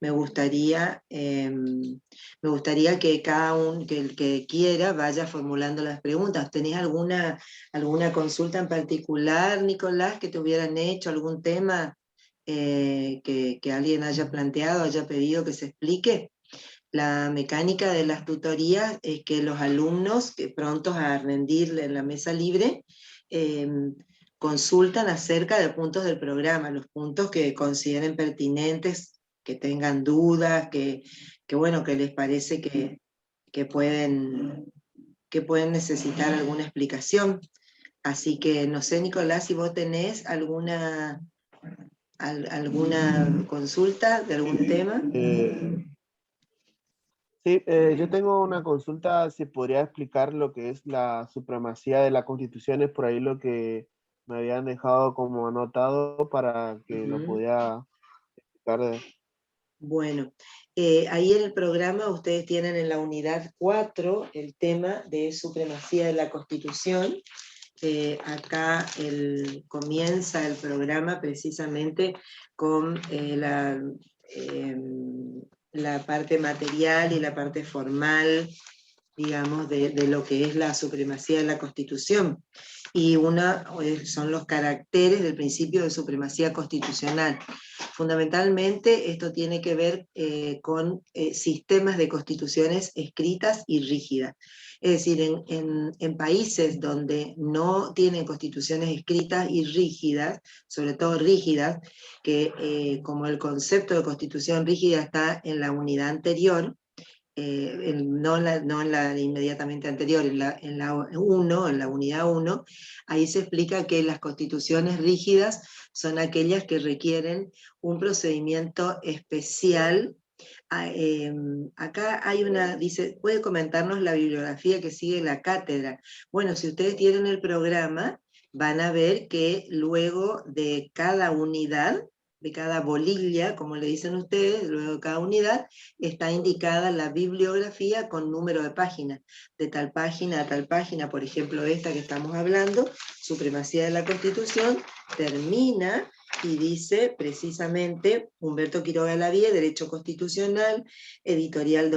me gustaría que que el que quiera vaya formulando las preguntas. ¿Tenés alguna consulta en particular, Nicolás, que te hubieran hecho, algún tema que alguien haya planteado, haya pedido que se explique? La mecánica de las tutorías es que los alumnos, que prontos a rendir en la mesa libre, consultan acerca de puntos del programa, los puntos que consideren pertinentes, que tengan dudas, bueno, que les parece que pueden necesitar alguna explicación. Así que no sé, Nicolás, si vos tenés alguna consulta de algún tema. Sí, yo tengo una consulta, si podría explicar lo que es la supremacía de la Constitución, es por ahí lo que me habían dejado como anotado para que lo pudiera explicar. Bueno, ahí en el programa ustedes tienen en la unidad 4 el tema de supremacía de la Constitución. Acá comienza el programa precisamente con la parte material y la parte formal, digamos, de lo que es la supremacía de la Constitución. Y son los caracteres del principio de supremacía constitucional. Fundamentalmente esto tiene que ver con sistemas de constituciones escritas y rígidas. Es decir, en países donde no tienen constituciones escritas y rígidas, sobre todo rígidas, que como el concepto de constitución rígida está en la unidad anterior, no en la inmediatamente anterior, en la unidad 1, ahí se explica que las constituciones rígidas son aquellas que requieren un procedimiento especial. Acá hay dice, ¿puede comentarnos la bibliografía que sigue la cátedra? Bueno, si ustedes tienen el programa, van a ver que luego de cada unidad, de cada bolilla, como le dicen ustedes, luego de cada unidad, está indicada la bibliografía con número de página, de tal página a tal página. Por ejemplo, esta que estamos hablando, Supremacía de la Constitución, termina y dice precisamente Humberto Quiroga Lavie, Derecho Constitucional, editorial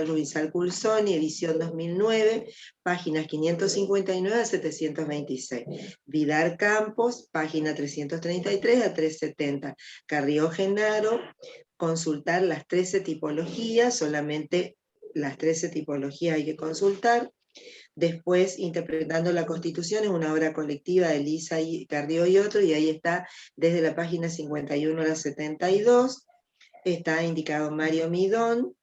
Rubinzal Curzoni, edición 2009, páginas 559 a 726. Vidar Campos, página 333 a 370. Carrió Genaro, consultar las 13 tipologías, solamente las 13 tipologías hay que consultar. Después, Interpretando la Constitución, es una obra colectiva de Lisa Carrió y otro, y ahí está desde la página 51 a la 72. Está indicado Mario Midón,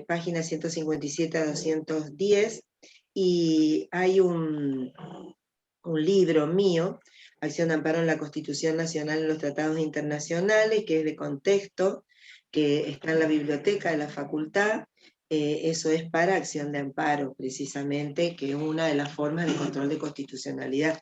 página 157 a 210, y hay un libro mío, Acción de Amparo en la Constitución Nacional en los Tratados Internacionales, que es de contexto, que está en la biblioteca de la facultad. Eso es para acción de amparo, precisamente, que es una de las formas de control de constitucionalidad.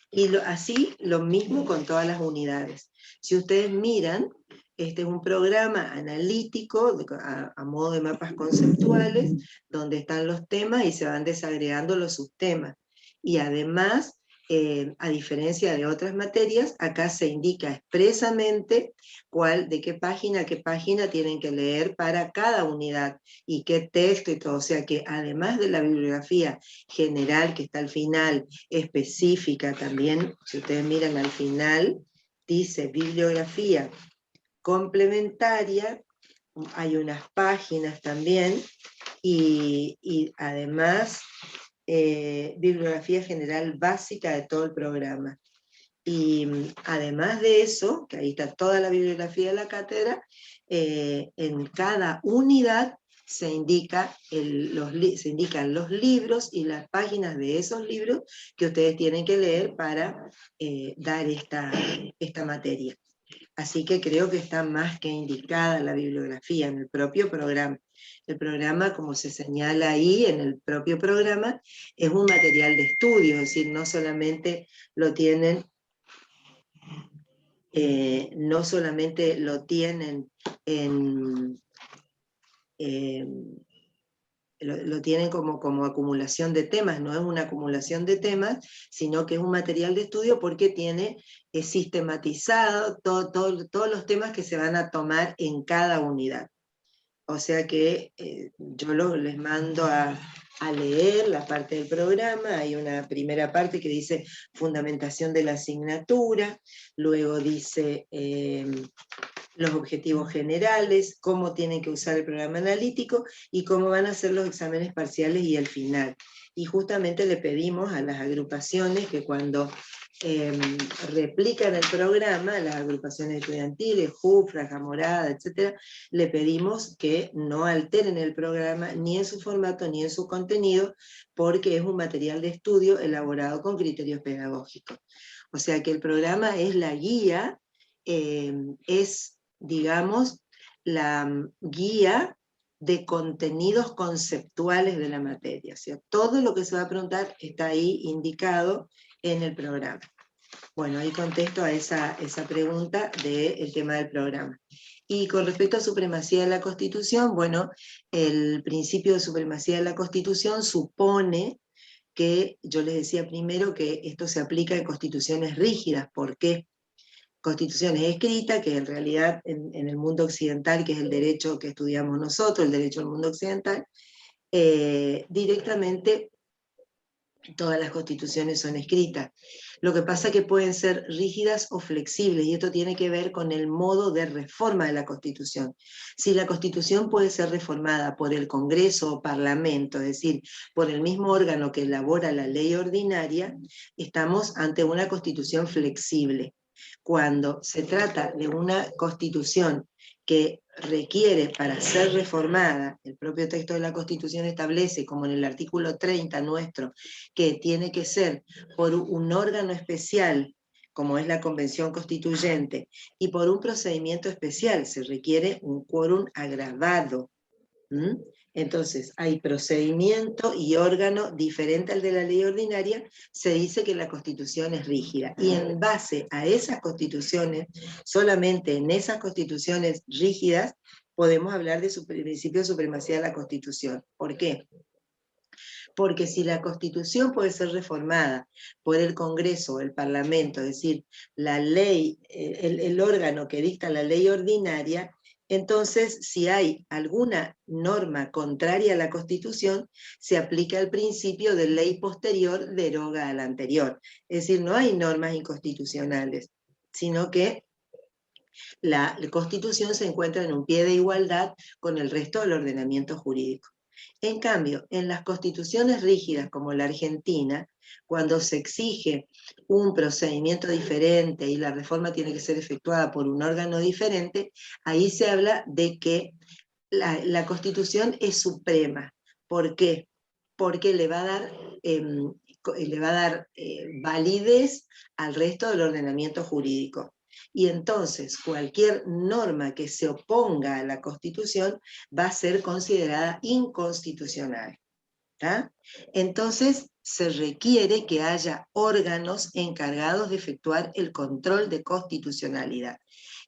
Y así lo mismo con todas las unidades. Si ustedes miran, este es un programa analítico a modo de mapas conceptuales, donde están los temas y se van desagregando los subtemas. Y además, a diferencia de otras materias, acá se indica expresamente de qué página a qué página tienen que leer para cada unidad y qué texto y todo. O sea que además de la bibliografía general que está al final, específica también, si ustedes miran al final, dice bibliografía complementaria, hay unas páginas también, y además bibliografía general básica de todo el programa. Y además de eso, que ahí está toda la bibliografía de la cátedra, en cada unidad se indican los libros y las páginas de esos libros que ustedes tienen que leer para dar esta materia. Así que creo que está más que indicada la bibliografía en el propio programa. El programa, como se señala ahí en el propio programa, es un material de estudio, es decir, no solamente lo tienen en lo tienen como acumulación de temas, no es una acumulación de temas, sino que es un material de estudio porque tiene sistematizado todos los temas que se van a tomar en cada unidad. O sea que yo les mando a leer la parte del programa. Hay una primera parte que dice fundamentación de la asignatura, luego dice los objetivos generales, cómo tienen que usar el programa analítico y cómo van a ser los exámenes parciales y el final. Y justamente le pedimos a las agrupaciones que cuando replican el programa, las agrupaciones estudiantiles, JUFRA, Jamorada, etc., le pedimos que no alteren el programa ni en su formato ni en su contenido, porque es un material de estudio elaborado con criterios pedagógicos. O sea que el programa es la guía, es, digamos, la guía de contenidos conceptuales de la materia. O sea, todo lo que se va a preguntar está ahí indicado en el programa. Bueno, ahí contesto a esa pregunta del tema del programa. Y con respecto a supremacía de la Constitución, bueno, el principio de supremacía de la Constitución supone que, yo les decía primero que esto se aplica en constituciones rígidas. ¿Por qué? Constituciones escritas, que en realidad en el mundo occidental, que es el derecho que estudiamos nosotros, el derecho del mundo occidental, directamente todas las constituciones son escritas. Lo que pasa es que pueden ser rígidas o flexibles, y esto tiene que ver con el modo de reforma de la Constitución. Si la Constitución puede ser reformada por el Congreso o Parlamento, es decir, por el mismo órgano que elabora la ley ordinaria, estamos ante una Constitución flexible. Cuando se trata de una Constitución que requiere para ser reformada, el propio texto de la Constitución establece, como en el artículo 30 nuestro, que tiene que ser por un órgano especial, como es la Convención Constituyente, y por un procedimiento especial, se requiere un quórum agravado. Entonces, hay procedimiento y órgano diferente al de la ley ordinaria, se dice que la Constitución es rígida. Y en base a esas constituciones, solamente en esas constituciones rígidas, podemos hablar de principio de supremacía de la Constitución. ¿Por qué? Porque si la Constitución puede ser reformada por el Congreso o el Parlamento, es decir, la ley, el órgano que dicta la ley ordinaria, entonces, si hay alguna norma contraria a la Constitución, se aplica el principio de ley posterior deroga a la anterior. Es decir, no hay normas inconstitucionales, sino que la Constitución se encuentra en un pie de igualdad con el resto del ordenamiento jurídico. En cambio, en las constituciones rígidas como la Argentina, cuando se exige un procedimiento diferente y la reforma tiene que ser efectuada por un órgano diferente, ahí se habla de que la Constitución es suprema. ¿Por qué? Porque le va a dar validez al resto del ordenamiento jurídico. Y entonces cualquier norma que se oponga a la Constitución va a ser considerada inconstitucional. ¿tá? Entonces se requiere que haya órganos encargados de efectuar el control de constitucionalidad.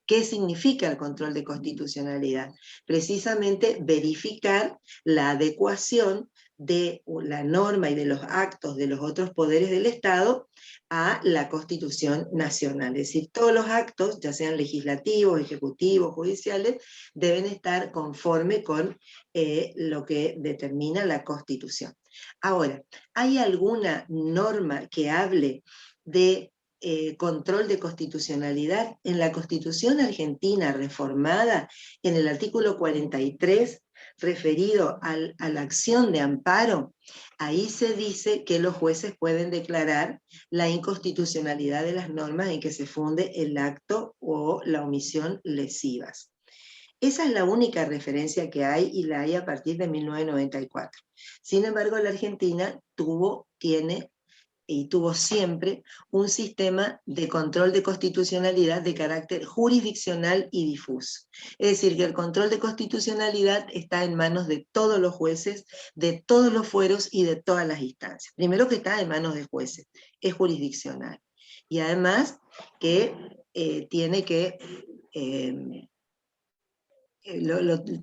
¿Qué significa el control de constitucionalidad? Precisamente verificar la adecuación de la norma y de los actos de los otros poderes del Estado a la Constitución Nacional. Es decir, todos los actos, ya sean legislativos, ejecutivos, judiciales, deben estar conforme con lo que determina la Constitución. Ahora, ¿hay alguna norma que hable de control de constitucionalidad? En la Constitución argentina reformada, en el artículo 43, referido a la acción de amparo, ahí se dice que los jueces pueden declarar la inconstitucionalidad de las normas en que se funde el acto o la omisión lesivas. Esa es la única referencia que hay, y la hay a partir de 1994. Sin embargo, la Argentina tiene y tuvo siempre un sistema de control de constitucionalidad de carácter jurisdiccional y difuso. Es decir, que el control de constitucionalidad está en manos de todos los jueces, de todos los fueros y de todas las instancias. Primero, que está en manos de jueces, es jurisdiccional. Y además que tiene que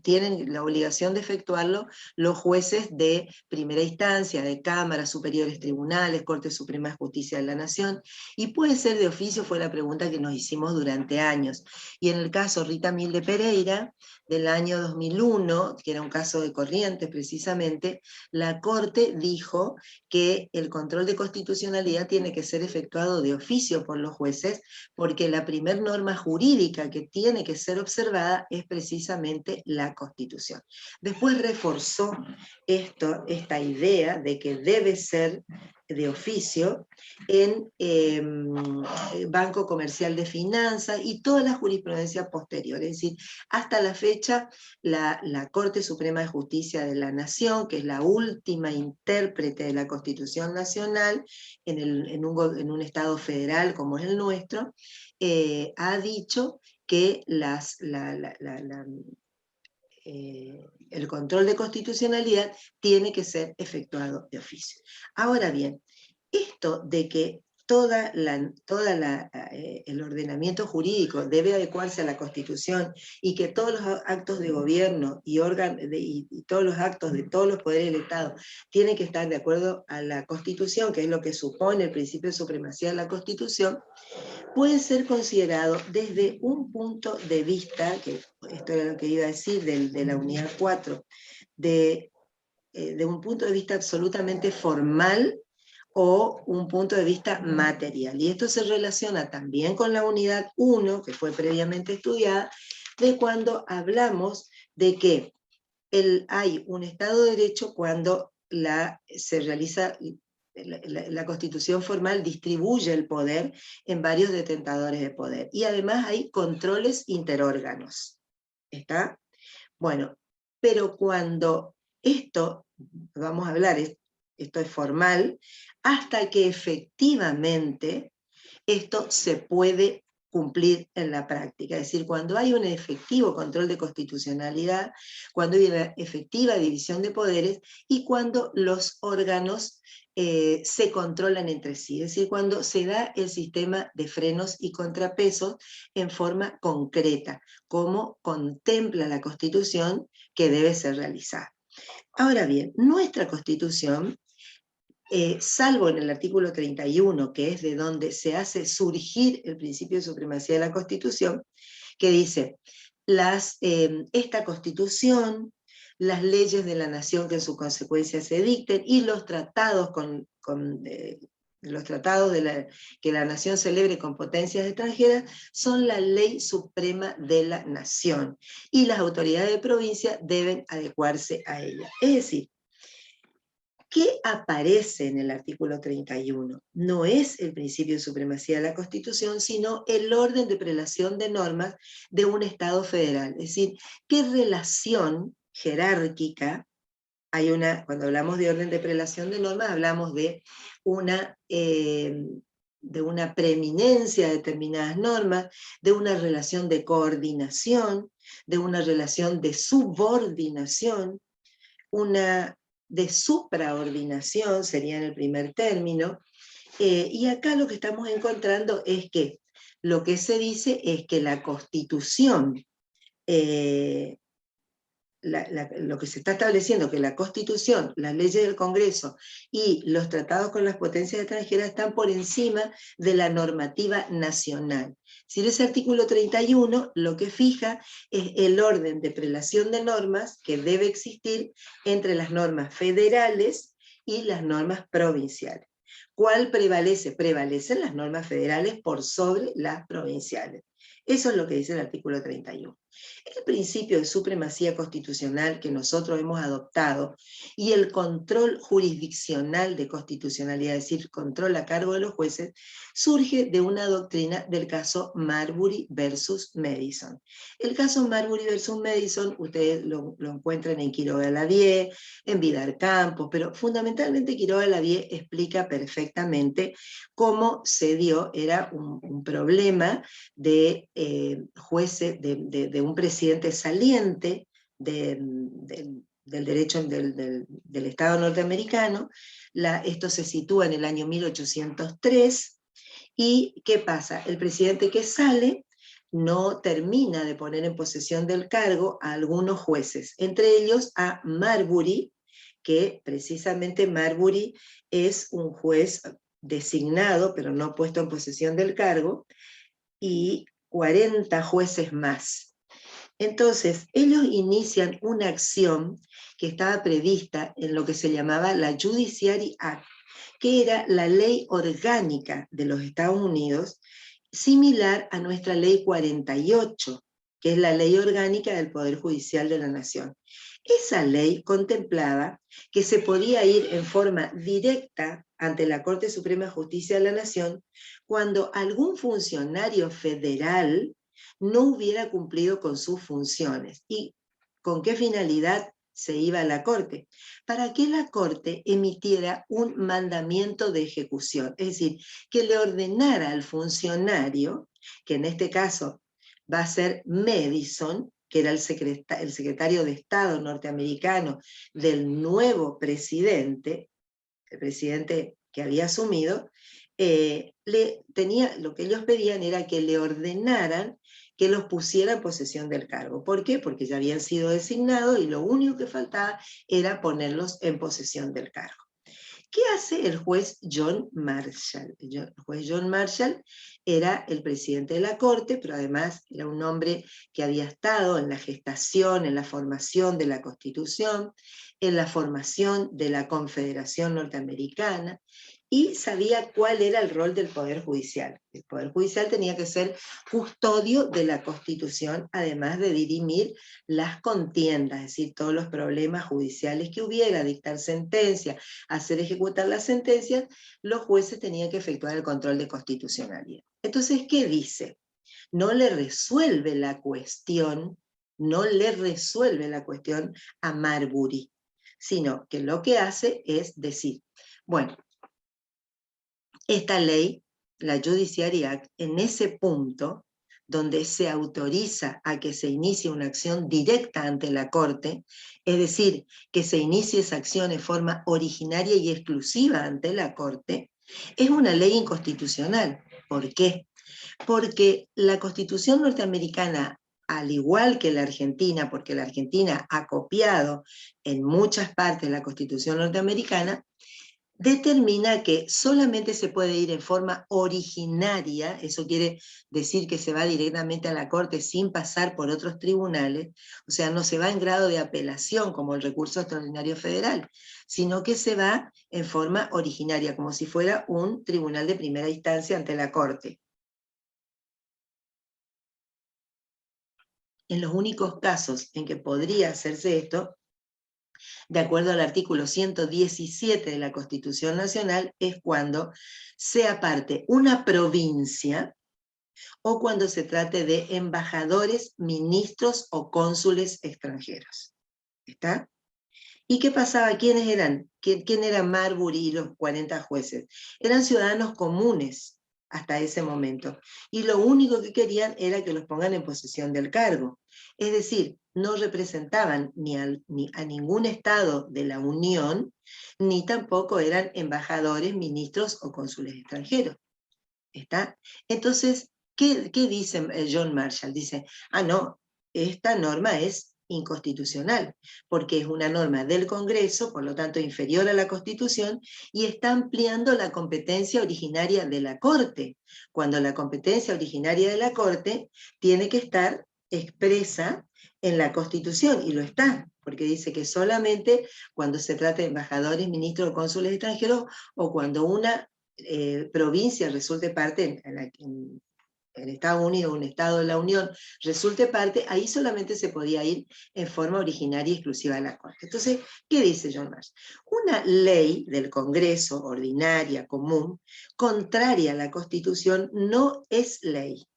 tienen la obligación de efectuarlo los jueces de primera instancia, de cámaras, superiores tribunales, Corte Suprema de Justicia de la Nación, y puede ser de oficio, fue la pregunta que nos hicimos durante años. Y en el caso Rita Milde Pereira, del año 2001, que era un caso de Corrientes precisamente, la Corte dijo que el control de constitucionalidad tiene que ser efectuado de oficio por los jueces, porque la primer norma jurídica que tiene que ser observada es precisamente la Constitución. Después reforzó esta idea de que debe ser de oficio en Banco Comercial de Finanzas y toda la jurisprudencia posterior. Es decir, hasta la fecha, la Corte Suprema de Justicia de la Nación, que es la última intérprete de la Constitución Nacional en un Estado federal como es el nuestro, ha dicho que el control de constitucionalidad tiene que ser efectuado de oficio. Ahora bien, esto de que el ordenamiento jurídico debe adecuarse a la Constitución y que todos los actos de gobierno y todos los actos de todos los poderes del Estado tienen que estar de acuerdo a la Constitución, que es lo que supone el principio de supremacía de la Constitución, puede ser considerado desde un punto de vista, que esto era lo que iba a decir de la unidad 4, de un punto de vista absolutamente formal o un punto de vista material. Y esto se relaciona también con la unidad 1, que fue previamente estudiada, de cuando hablamos de que hay un Estado de Derecho cuando se realiza la Constitución formal, distribuye el poder en varios detentadores de poder. Y además hay controles interórganos. ¿Está? Bueno, pero cuando esto, vamos a hablar, esto es formal, hasta que efectivamente esto se puede cumplir en la práctica. Es decir, cuando hay un efectivo control de constitucionalidad, cuando hay una efectiva división de poderes y cuando los órganos se controlan entre sí. Es decir, cuando se da el sistema de frenos y contrapesos en forma concreta, como contempla la Constitución que debe ser realizada. Ahora bien, nuestra Constitución, salvo en el artículo 31, que es de donde se hace surgir el principio de supremacía de la Constitución, que dice, esta Constitución, las leyes de la nación que en su consecuencia se dicten, y los tratados que la nación celebre con potencias extranjeras, son la ley suprema de la nación, y las autoridades de provincia deben adecuarse a ella. Es decir, ¿qué aparece en el artículo 31? No es el principio de supremacía de la Constitución, sino el orden de prelación de normas de un Estado federal. Es decir, ¿qué relación jerárquica hay cuando hablamos de orden de prelación de normas, hablamos de una preeminencia de determinadas normas, de una relación de coordinación, de una relación de subordinación, de supraordinación, sería en el primer término, y acá lo que estamos encontrando es que lo que se dice es que la Constitución, lo que se está estableciendo, que la Constitución, las leyes del Congreso y los tratados con las potencias extranjeras están por encima de la normativa nacional. Si ese artículo 31 lo que fija es el orden de prelación de normas que debe existir entre las normas federales y las normas provinciales. ¿Cuál prevalece? Prevalecen las normas federales por sobre las provinciales. Eso es lo que dice el artículo 31. El principio de supremacía constitucional que nosotros hemos adoptado y el control jurisdiccional de constitucionalidad, es decir, control a cargo de los jueces, surge de una doctrina del caso Marbury versus Madison. El caso Marbury versus Madison, ustedes lo encuentran en Quiroga-Lavie, en Vidal Campos, pero fundamentalmente Quiroga-Lavie explica perfectamente cómo se dio, era un problema de jueces, de un presidente saliente del derecho del Estado norteamericano. Esto se sitúa en el año 1803, y ¿qué pasa? El presidente que sale no termina de poner en posesión del cargo a algunos jueces, entre ellos a Marbury, que precisamente Marbury es un juez designado, pero no puesto en posesión del cargo, y 40 jueces más. Entonces, ellos inician una acción que estaba prevista en lo que se llamaba la Judiciary Act, que era la ley orgánica de los Estados Unidos, similar a nuestra ley 48, que es la ley orgánica del Poder Judicial de la Nación. Esa ley contemplaba que se podía ir en forma directa ante la Corte Suprema de Justicia de la Nación cuando algún funcionario federal no hubiera cumplido con sus funciones. ¿Y con qué finalidad se iba a la Corte? Para que la Corte emitiera un mandamiento de ejecución, es decir, que le ordenara al funcionario, que en este caso va a ser Madison, que era el secretario de Estado norteamericano del nuevo presidente, el presidente que había asumido, lo que ellos pedían era que le ordenaran que los pusiera en posesión del cargo. ¿Por qué? Porque ya habían sido designados y lo único que faltaba era ponerlos en posesión del cargo. ¿Qué hace el juez John Marshall? El juez John Marshall era el presidente de la Corte, pero además era un hombre que había estado en la gestación, en la formación de la Constitución, en la formación de la Confederación Norteamericana, y sabía cuál era el rol del Poder Judicial. El Poder Judicial tenía que ser custodio de la Constitución, además de dirimir las contiendas, es decir, todos los problemas judiciales que hubiera, dictar sentencias, hacer ejecutar las sentencias, los jueces tenían que efectuar el control de constitucionalidad. Entonces, ¿qué dice? No le resuelve la cuestión, a Marbury, sino que lo que hace es decir, bueno, esta ley, la Judiciary Act, en ese punto donde se autoriza a que se inicie una acción directa ante la Corte, es decir, que se inicie esa acción en forma originaria y exclusiva ante la Corte, es una ley inconstitucional. ¿Por qué? Porque la Constitución norteamericana, al igual que la Argentina, porque la Argentina ha copiado en muchas partes la Constitución norteamericana, determina que solamente se puede ir en forma originaria, eso quiere decir que se va directamente a la Corte sin pasar por otros tribunales, o sea, no se va en grado de apelación como el recurso extraordinario federal, sino que se va en forma originaria, como si fuera un tribunal de primera instancia ante la Corte. En los únicos casos en que podría hacerse esto, de acuerdo al artículo 117 de la Constitución Nacional, es cuando sea parte una provincia o cuando se trate de embajadores, ministros o cónsules extranjeros. ¿Está? ¿Y qué pasaba? ¿Quiénes eran? ¿Quién era Marbury y los 40 jueces? Eran ciudadanos comunes hasta ese momento. Y lo único que querían era que los pongan en posesión del cargo. Es decir, no representaban ni a ningún estado de la Unión, ni tampoco eran embajadores, ministros o cónsules extranjeros. ¿Está? Entonces, ¿qué dice John Marshall? Dice, no, esta norma es inconstitucional, porque es una norma del Congreso, por lo tanto inferior a la Constitución, y está ampliando la competencia originaria de la Corte, cuando la competencia originaria de la Corte tiene que estar expresa en la Constitución, y lo está, porque dice que solamente cuando se trata de embajadores, ministros o cónsules extranjeros, o cuando una provincia resulte parte en Estados Unidos, un estado de la Unión, resulte parte, ahí solamente se podía ir en forma originaria y exclusiva a la Corte. Entonces, ¿qué dice John Marshall? Una ley del Congreso, ordinaria, común, contraria a la Constitución, no es ley.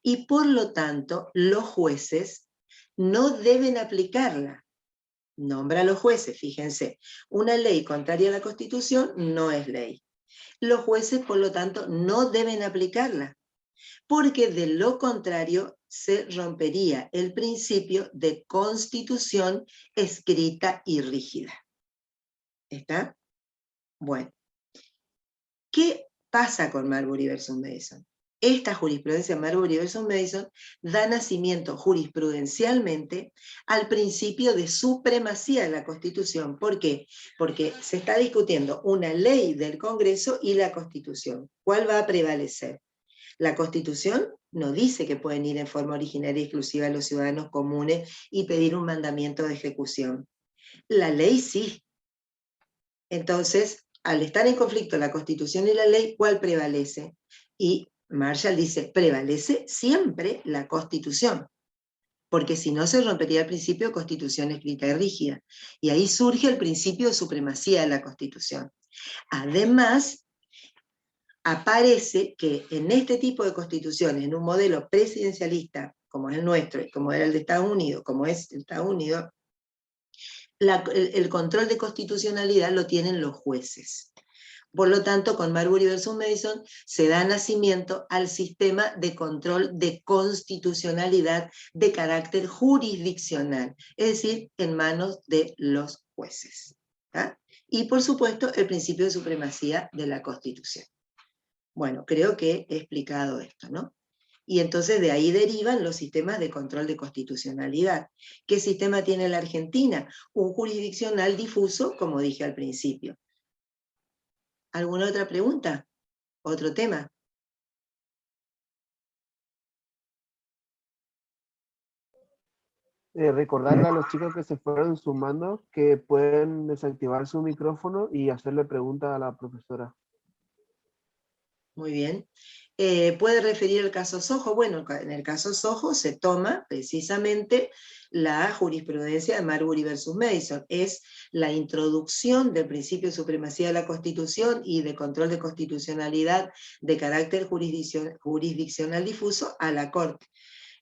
Y por lo tanto, los jueces no deben aplicarla. Nombra a los jueces, fíjense, una ley contraria a la Constitución no es ley. Los jueces, por lo tanto, no deben aplicarla, porque de lo contrario se rompería el principio de constitución escrita y rígida. ¿Está? Bueno. ¿Qué pasa con Marbury versus Madison? esta jurisprudencia Marbury versus Mason da nacimiento jurisprudencialmente al principio de supremacía de la Constitución. ¿Por qué? Porque se está discutiendo una ley del Congreso y la Constitución. ¿Cuál va a prevalecer? La Constitución no dice que pueden ir en forma originaria y exclusiva a los ciudadanos comunes y pedir un mandamiento de ejecución. La ley sí. Entonces, al estar en conflicto la Constitución y la ley, ¿cuál prevalece? Y Marshall dice, prevalece siempre la Constitución, porque si no se rompería el principio de Constitución escrita y rígida. Y ahí surge el principio de supremacía de la Constitución. Además, aparece que en este tipo de constituciones, en un modelo presidencialista, como es el nuestro, y como era el de Estados Unidos, como es el Estados Unidos, el control de constitucionalidad lo tienen los jueces. Por lo tanto, con Marbury versus Mason se da nacimiento al sistema de control de constitucionalidad de carácter jurisdiccional, es decir, en manos de los jueces. ¿Tá? Y por supuesto, el principio de supremacía de la Constitución. Bueno, creo que he explicado esto, ¿no? Y entonces de ahí derivan los sistemas de control de constitucionalidad. ¿Qué sistema tiene la Argentina? Un jurisdiccional difuso, como dije al principio. ¿Alguna otra pregunta? ¿Otro tema? Recordarle a los chicos que se fueron sumando que pueden desactivar su micrófono y hacerle preguntas a la profesora. Muy bien. ¿Puede referir el caso Sojo? Bueno, en el caso Sojo se toma precisamente la jurisprudencia de Marbury versus Mason. Es la introducción del principio de supremacía de la Constitución y de control de constitucionalidad de carácter jurisdiccional difuso a la Corte.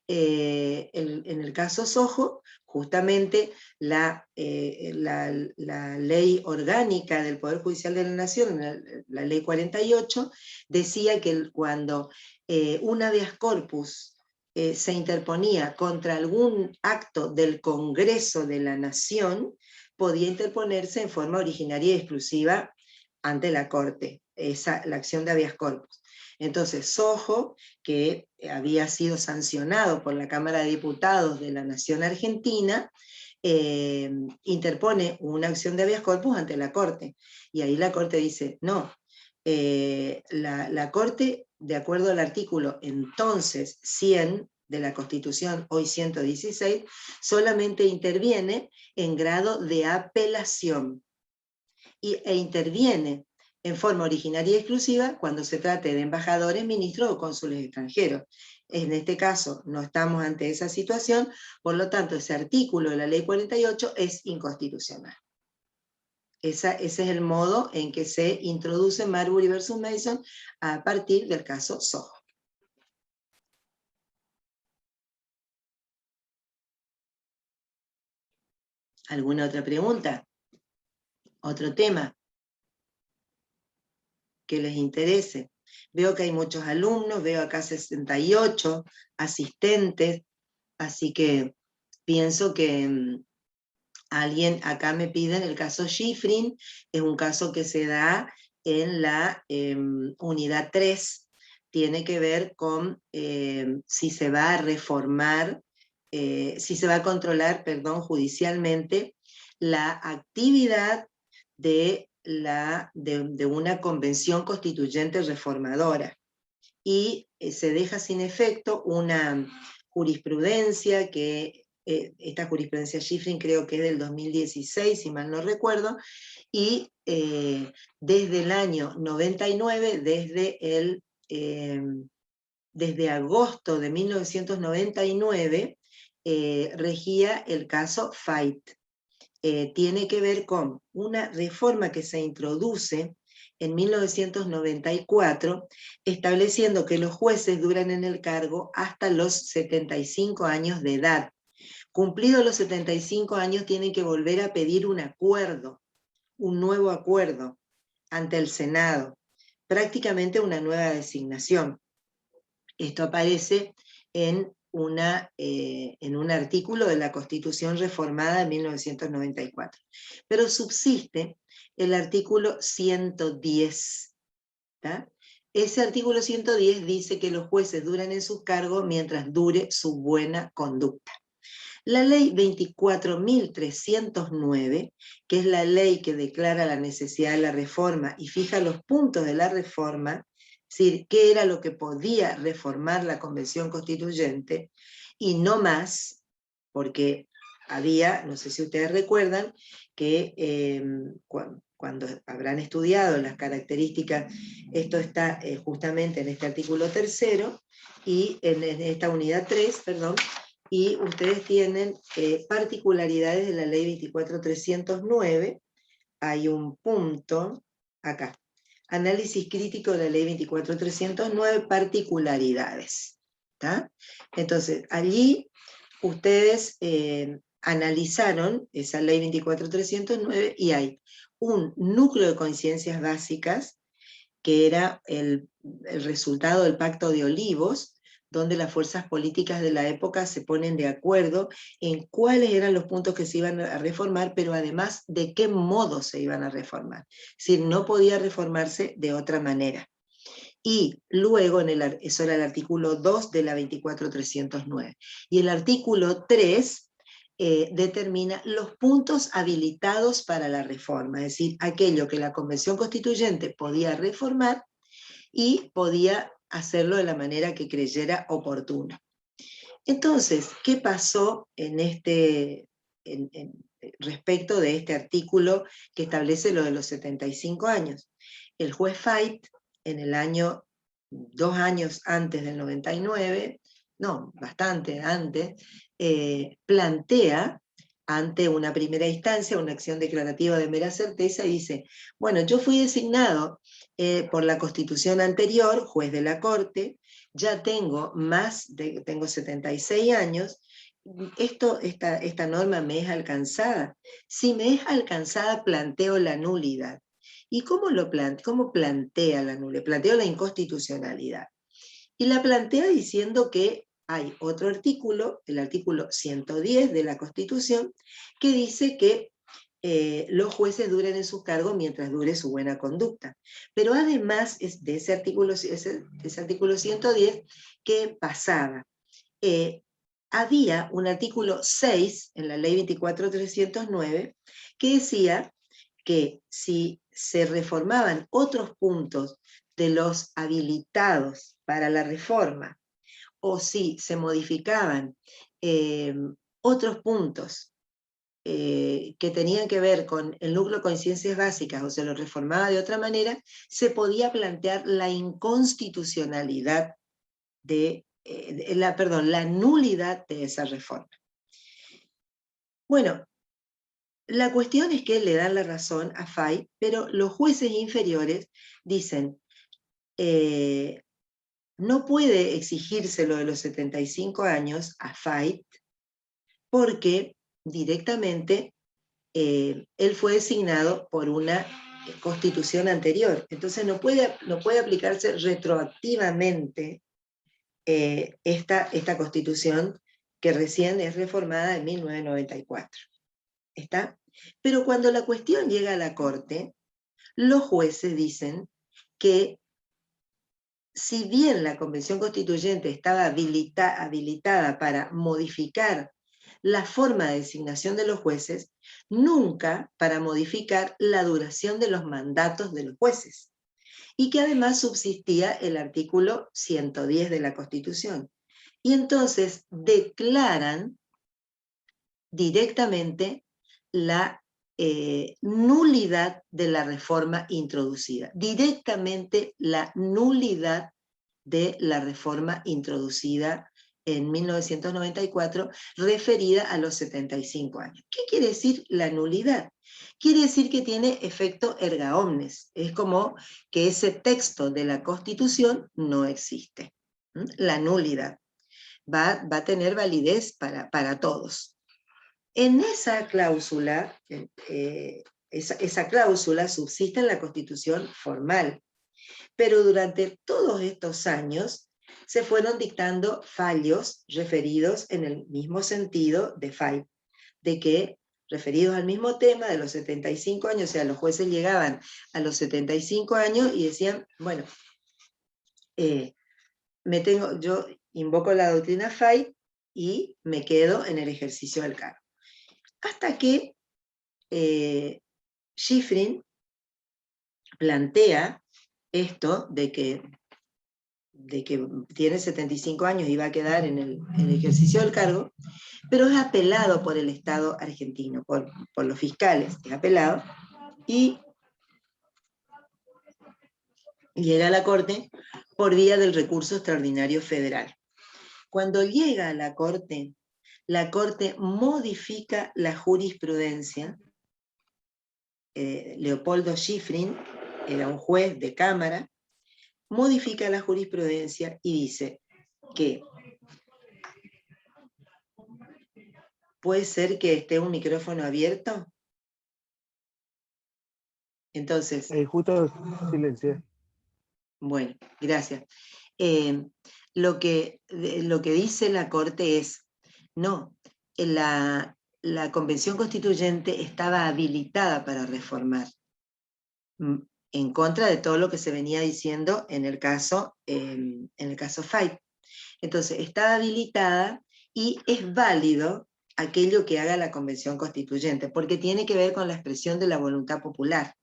En el caso Sojo, justamente la ley orgánica del Poder Judicial de la Nación, la ley 48, decía que cuando un habeas corpus se interponía contra algún acto del Congreso de la Nación, podía interponerse en forma originaria y exclusiva ante la Corte, la acción de habeas corpus. Entonces, Sojo, que había sido sancionado por la Cámara de Diputados de la Nación Argentina, interpone una acción de habeas corpus ante la Corte. Y ahí la Corte dice, no, la Corte, de acuerdo al artículo entonces 100 de la Constitución, hoy 116, solamente interviene en grado de apelación. E interviene en forma originaria y exclusiva cuando se trate de embajadores, ministros o cónsules extranjeros. En este caso no estamos ante esa situación, por lo tanto ese artículo de la ley 48 es inconstitucional. Ese es el modo en que se introduce Marbury versus Mason a partir del caso Sojo. ¿Alguna otra pregunta? ¿Otro tema que les interese? Veo que hay muchos alumnos, veo acá 68 asistentes, así que pienso que alguien acá me pide el caso Schifrin, es un caso que se da en la unidad 3, tiene que ver con si se va a reformar, si se va a controlar, perdón, judicialmente la actividad de una convención constituyente reformadora. Y se deja sin efecto una jurisprudencia que, esta jurisprudencia Schifrin creo que es del 2016, si mal no recuerdo, y desde el año 99, desde agosto de 1999, regía el caso Fait. Tiene que ver con una reforma que se introduce en 1994, estableciendo que los jueces duran en el cargo hasta los 75 años de edad. Cumplidos los 75 años tienen que volver a pedir un acuerdo, un nuevo acuerdo ante el Senado, prácticamente una nueva designación. Esto aparece en un artículo de la Constitución reformada de 1994. Pero subsiste el artículo 110, ¿tá? ese artículo 110 dice que los jueces duran en sus cargos mientras dure su buena conducta. La ley 24.309, que es la ley que declara la necesidad de la reforma y fija los puntos de la reforma, es decir, qué era lo que podía reformar la Convención Constituyente, y no más, porque había, no sé si ustedes recuerdan, que cuando habrán estudiado las características, esto está justamente en este artículo 3, y en esta unidad 3, perdón, y ustedes tienen particularidades de la ley 24.309, hay un punto acá, análisis crítico de la ley 24.309, particularidades, ¿tá? Entonces, allí ustedes analizaron esa ley 24.309 y hay un núcleo de coincidencias básicas que era el resultado del Pacto de Olivos, donde las fuerzas políticas de la época se ponen de acuerdo en cuáles eran los puntos que se iban a reformar, pero además de qué modo se iban a reformar. Es decir, no podía reformarse de otra manera. Y luego, eso era el artículo 2 de la 24.309. Y el artículo 3 determina los puntos habilitados para la reforma, es decir, aquello que la Convención Constituyente podía reformar y podía hacerlo de la manera que creyera oportuna. Entonces, ¿qué pasó respecto de este artículo que establece lo de los 75 años? El juez Fait, en el año, 2 años antes del 99, no, bastante antes, plantea ante una primera instancia, una acción declarativa de mera certeza, y dice, bueno, yo fui designado por la Constitución anterior, juez de la Corte, ya tengo tengo 76 años, esta norma me es alcanzada. Si me es alcanzada, planteo la nulidad. ¿Y cómo plantea la nulidad? Planteo la inconstitucionalidad. Y la plantea diciendo que hay otro artículo, el artículo 110 de la Constitución, que dice que los jueces duren en su cargo mientras dure su buena conducta. Pero además de ese artículo 110, ¿qué pasaba? Había un artículo 6 en la ley 24.309 que decía que si se reformaban otros puntos de los habilitados para la reforma, o si se modificaban otros puntos que tenían que ver con el núcleo de coincidencias básicas, o se lo reformaba de otra manera, se podía plantear la inconstitucionalidad la nulidad de esa reforma. Bueno, la cuestión es que le dan la razón a Fait, pero los jueces inferiores dicen, no puede exigirse lo de los 75 años a Fait, porque directamente él fue designado por una constitución anterior. Entonces no puede aplicarse retroactivamente esta constitución que recién es reformada en 1994. ¿Está? Pero cuando la cuestión llega a la Corte, los jueces dicen que si bien la Convención Constituyente estaba habilitada para modificar la forma de designación de los jueces, nunca para modificar la duración de los mandatos de los jueces, y que además subsistía el artículo 110 de la Constitución. Y entonces declaran directamente la nulidad de la reforma introducida, directamente la nulidad de la reforma introducida en 1994, referida a los 75 años. ¿Qué quiere decir la nulidad? Quiere decir que tiene efecto erga omnes, es como que ese texto de la Constitución no existe. La nulidad va a tener validez para todos. En esa cláusula, esa cláusula subsiste en la Constitución formal, pero durante todos estos años se fueron dictando fallos referidos en el mismo sentido de Fait, de que referidos al mismo tema de los 75 años, o sea, los jueces llegaban a los 75 años y decían, bueno, yo invoco la doctrina FAI y me quedo en el ejercicio del cargo. Hasta que Shiffrin plantea esto de que tiene 75 años y va a quedar en el ejercicio del cargo, pero es apelado por el Estado argentino, por los fiscales, es apelado, y llega a la Corte por vía del recurso extraordinario federal. Cuando llega a la Corte modifica la jurisprudencia. Leopoldo Shiffrin era un juez de cámara, modifica la jurisprudencia y dice que puede ser que esté un micrófono abierto. Entonces... justo silencié. Bueno, gracias. Lo que dice la Corte es, no, la Convención Constituyente estaba habilitada para reformar, en contra de todo lo que se venía diciendo en el caso FAI. Entonces, está habilitada y es válido aquello que haga la Convención Constituyente, porque tiene que ver con la expresión de la voluntad popular.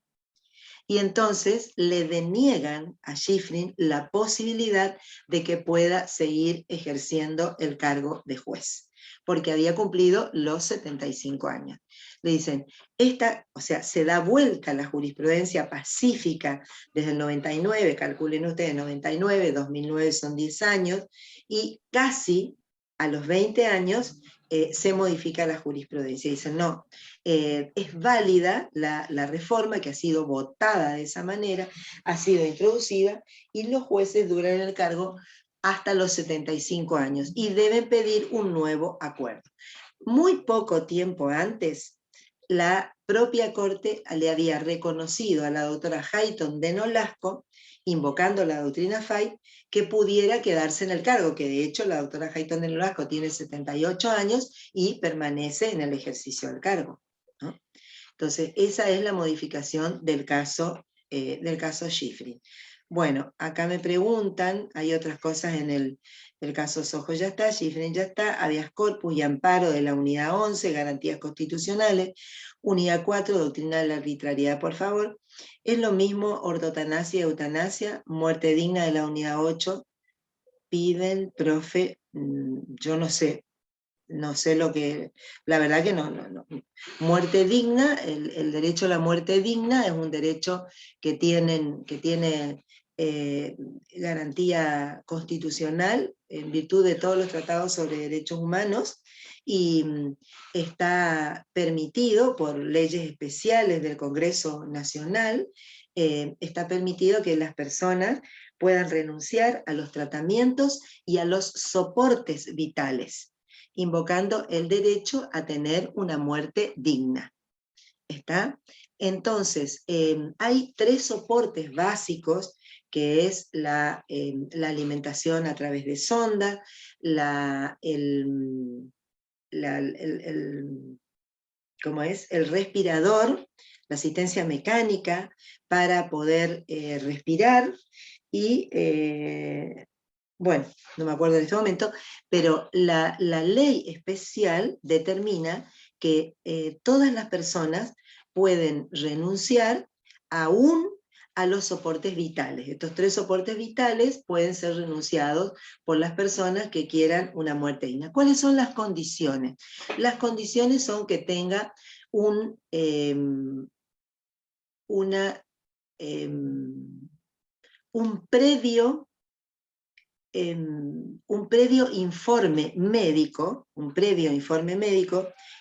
Y entonces le deniegan a Shiffrin la posibilidad de que pueda seguir ejerciendo el cargo de juez, porque había cumplido los 75 años. Le dicen, se da vuelta la jurisprudencia pacífica desde el 99, calculen ustedes, 99, 2009 son 10 años, y casi a los 20 años se modifica la jurisprudencia. Dicen, no, es válida la reforma que ha sido votada de esa manera, ha sido introducida, y los jueces duran en el cargo hasta los 75 años, y deben pedir un nuevo acuerdo. Muy poco tiempo antes, la propia Corte le había reconocido a la doctora Hayton de Nolasco, invocando la doctrina FAI, que pudiera quedarse en el cargo, que de hecho la doctora Hayton de Nolasco tiene 78 años y permanece en el ejercicio del cargo, ¿no? Entonces, esa es la modificación del caso Shiffrin. Bueno, acá me preguntan, hay otras cosas en el caso Sojo ya está, Shiffrin ya está, habeas corpus y amparo de la unidad 11, garantías constitucionales, unidad 4, doctrina de la arbitrariedad, por favor. Es lo mismo ortotanasia y eutanasia, muerte digna de la unidad 8, piden, profe, yo no sé lo que, la verdad que no. Muerte digna, el derecho a la muerte digna es un derecho que tiene garantía constitucional en virtud de todos los tratados sobre derechos humanos, y está permitido por leyes especiales del Congreso Nacional, está permitido que las personas puedan renunciar a los tratamientos y a los soportes vitales, invocando el derecho a tener una muerte digna. ¿Está? Entonces, hay 3 soportes básicos, que es la alimentación a través de sonda, el respirador, la asistencia mecánica para poder respirar, y bueno, no me acuerdo en este momento, pero la ley especial determina que todas las personas pueden renunciar aún a los soportes vitales. Estos 3 soportes vitales pueden ser renunciados por las personas que quieran una muerte digna. ¿Cuáles son las condiciones? Las condiciones son que tenga un previo informe médico,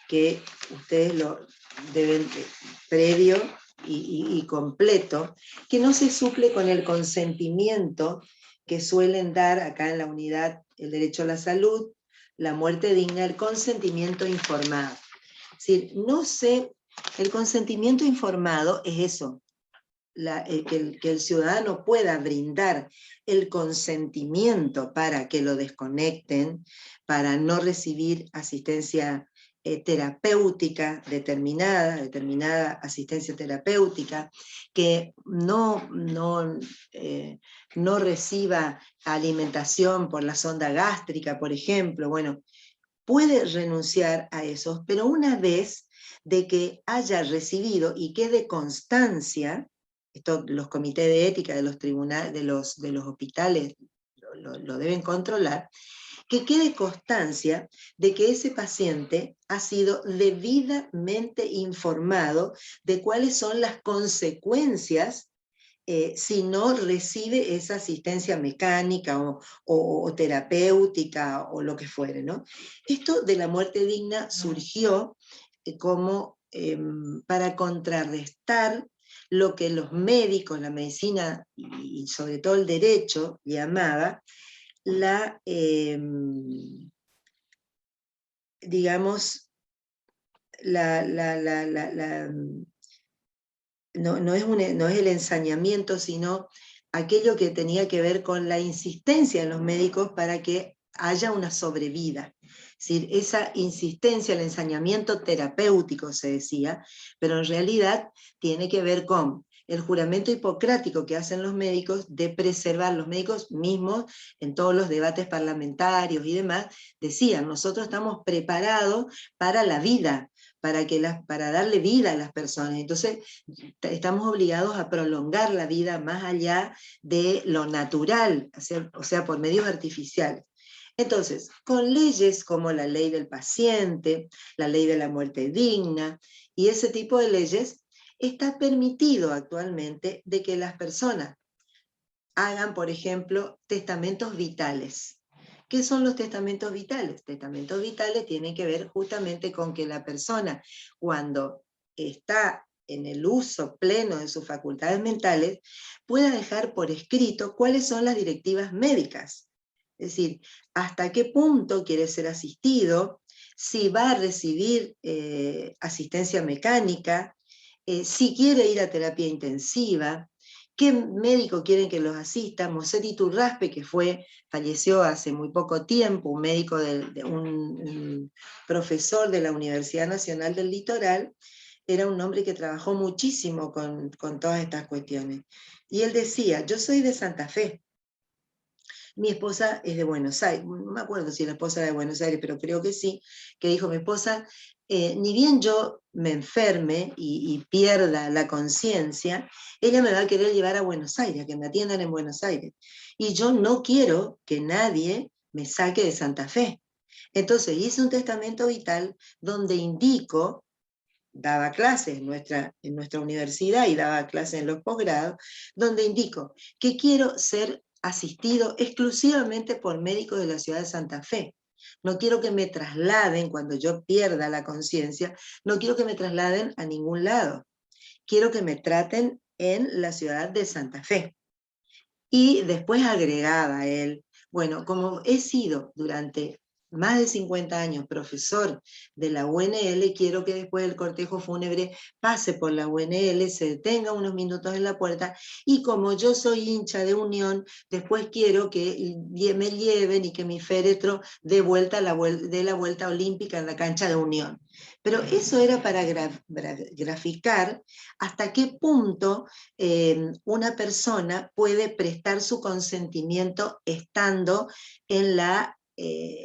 que ustedes lo deben, previo y completo, que no se suple con el consentimiento que suelen dar acá en la unidad el derecho a la salud, la muerte digna, el consentimiento informado. Es decir, el consentimiento informado es eso, que el ciudadano pueda brindar el consentimiento para que lo desconecten, para no recibir asistencia terapéutica determinada asistencia terapéutica, que no reciba alimentación por la sonda gástrica, por ejemplo, bueno, puede renunciar a esos, pero una vez de que haya recibido y quede constancia, esto los comités de ética de los tribunales, de los hospitales lo deben controlar, que quede constancia de que ese paciente ha sido debidamente informado de cuáles son las consecuencias si no recibe esa asistencia mecánica o terapéutica o lo que fuere, ¿no? Esto de la muerte digna surgió como para contrarrestar lo que los médicos, la medicina y sobre todo el derecho llamaba la, digamos, no es el ensañamiento, sino aquello que tenía que ver con la insistencia de los médicos para que haya una sobrevida. Es decir, esa insistencia, el ensañamiento terapéutico se decía, pero en realidad tiene que ver con el juramento hipocrático que hacen los médicos de preservar, los médicos mismos en todos los debates parlamentarios y demás, decían, nosotros estamos preparados para la vida, para darle vida a las personas. Entonces, estamos obligados a prolongar la vida más allá de lo natural, o sea, por medios artificiales. Entonces, con leyes como la ley del paciente, la ley de la muerte digna, y ese tipo de leyes, está permitido actualmente de que las personas hagan, por ejemplo, testamentos vitales. ¿Qué son los testamentos vitales? Testamentos vitales tienen que ver justamente con que la persona, cuando está en el uso pleno de sus facultades mentales, pueda dejar por escrito cuáles son las directivas médicas. Es decir, hasta qué punto quiere ser asistido, si va a recibir asistencia mecánica, si quiere ir a terapia intensiva, qué médico quieren que los asista. Moset Iturraspe, que falleció hace muy poco tiempo, un médico, un profesor de la Universidad Nacional del Litoral, era un hombre que trabajó muchísimo con todas estas cuestiones. Y él decía, yo soy de Santa Fe, mi esposa es de Buenos Aires, no me acuerdo si la esposa era de Buenos Aires, pero creo que sí, que dijo mi esposa, ni bien yo me enferme y pierda la conciencia, ella me va a querer llevar a Buenos Aires, a que me atiendan en Buenos Aires. Y yo no quiero que nadie me saque de Santa Fe. Entonces hice un testamento vital donde indico, daba clases en nuestra universidad y daba clases en los posgrados, donde indico que quiero ser asistido exclusivamente por médicos de la ciudad de Santa Fe. No quiero que me trasladen cuando yo pierda la conciencia, no quiero que me trasladen a ningún lado. Quiero que me traten en la ciudad de Santa Fe. Y después agregaba él, bueno, como he sido durante más de 50 años profesor de la UNL, quiero que después del cortejo fúnebre pase por la UNL, se detenga unos minutos en la puerta, y como yo soy hincha de Unión, después quiero que me lleven y que mi féretro dé la vuelta olímpica en la cancha de Unión. Pero eso era para graficar hasta qué punto una persona puede prestar su consentimiento estando en la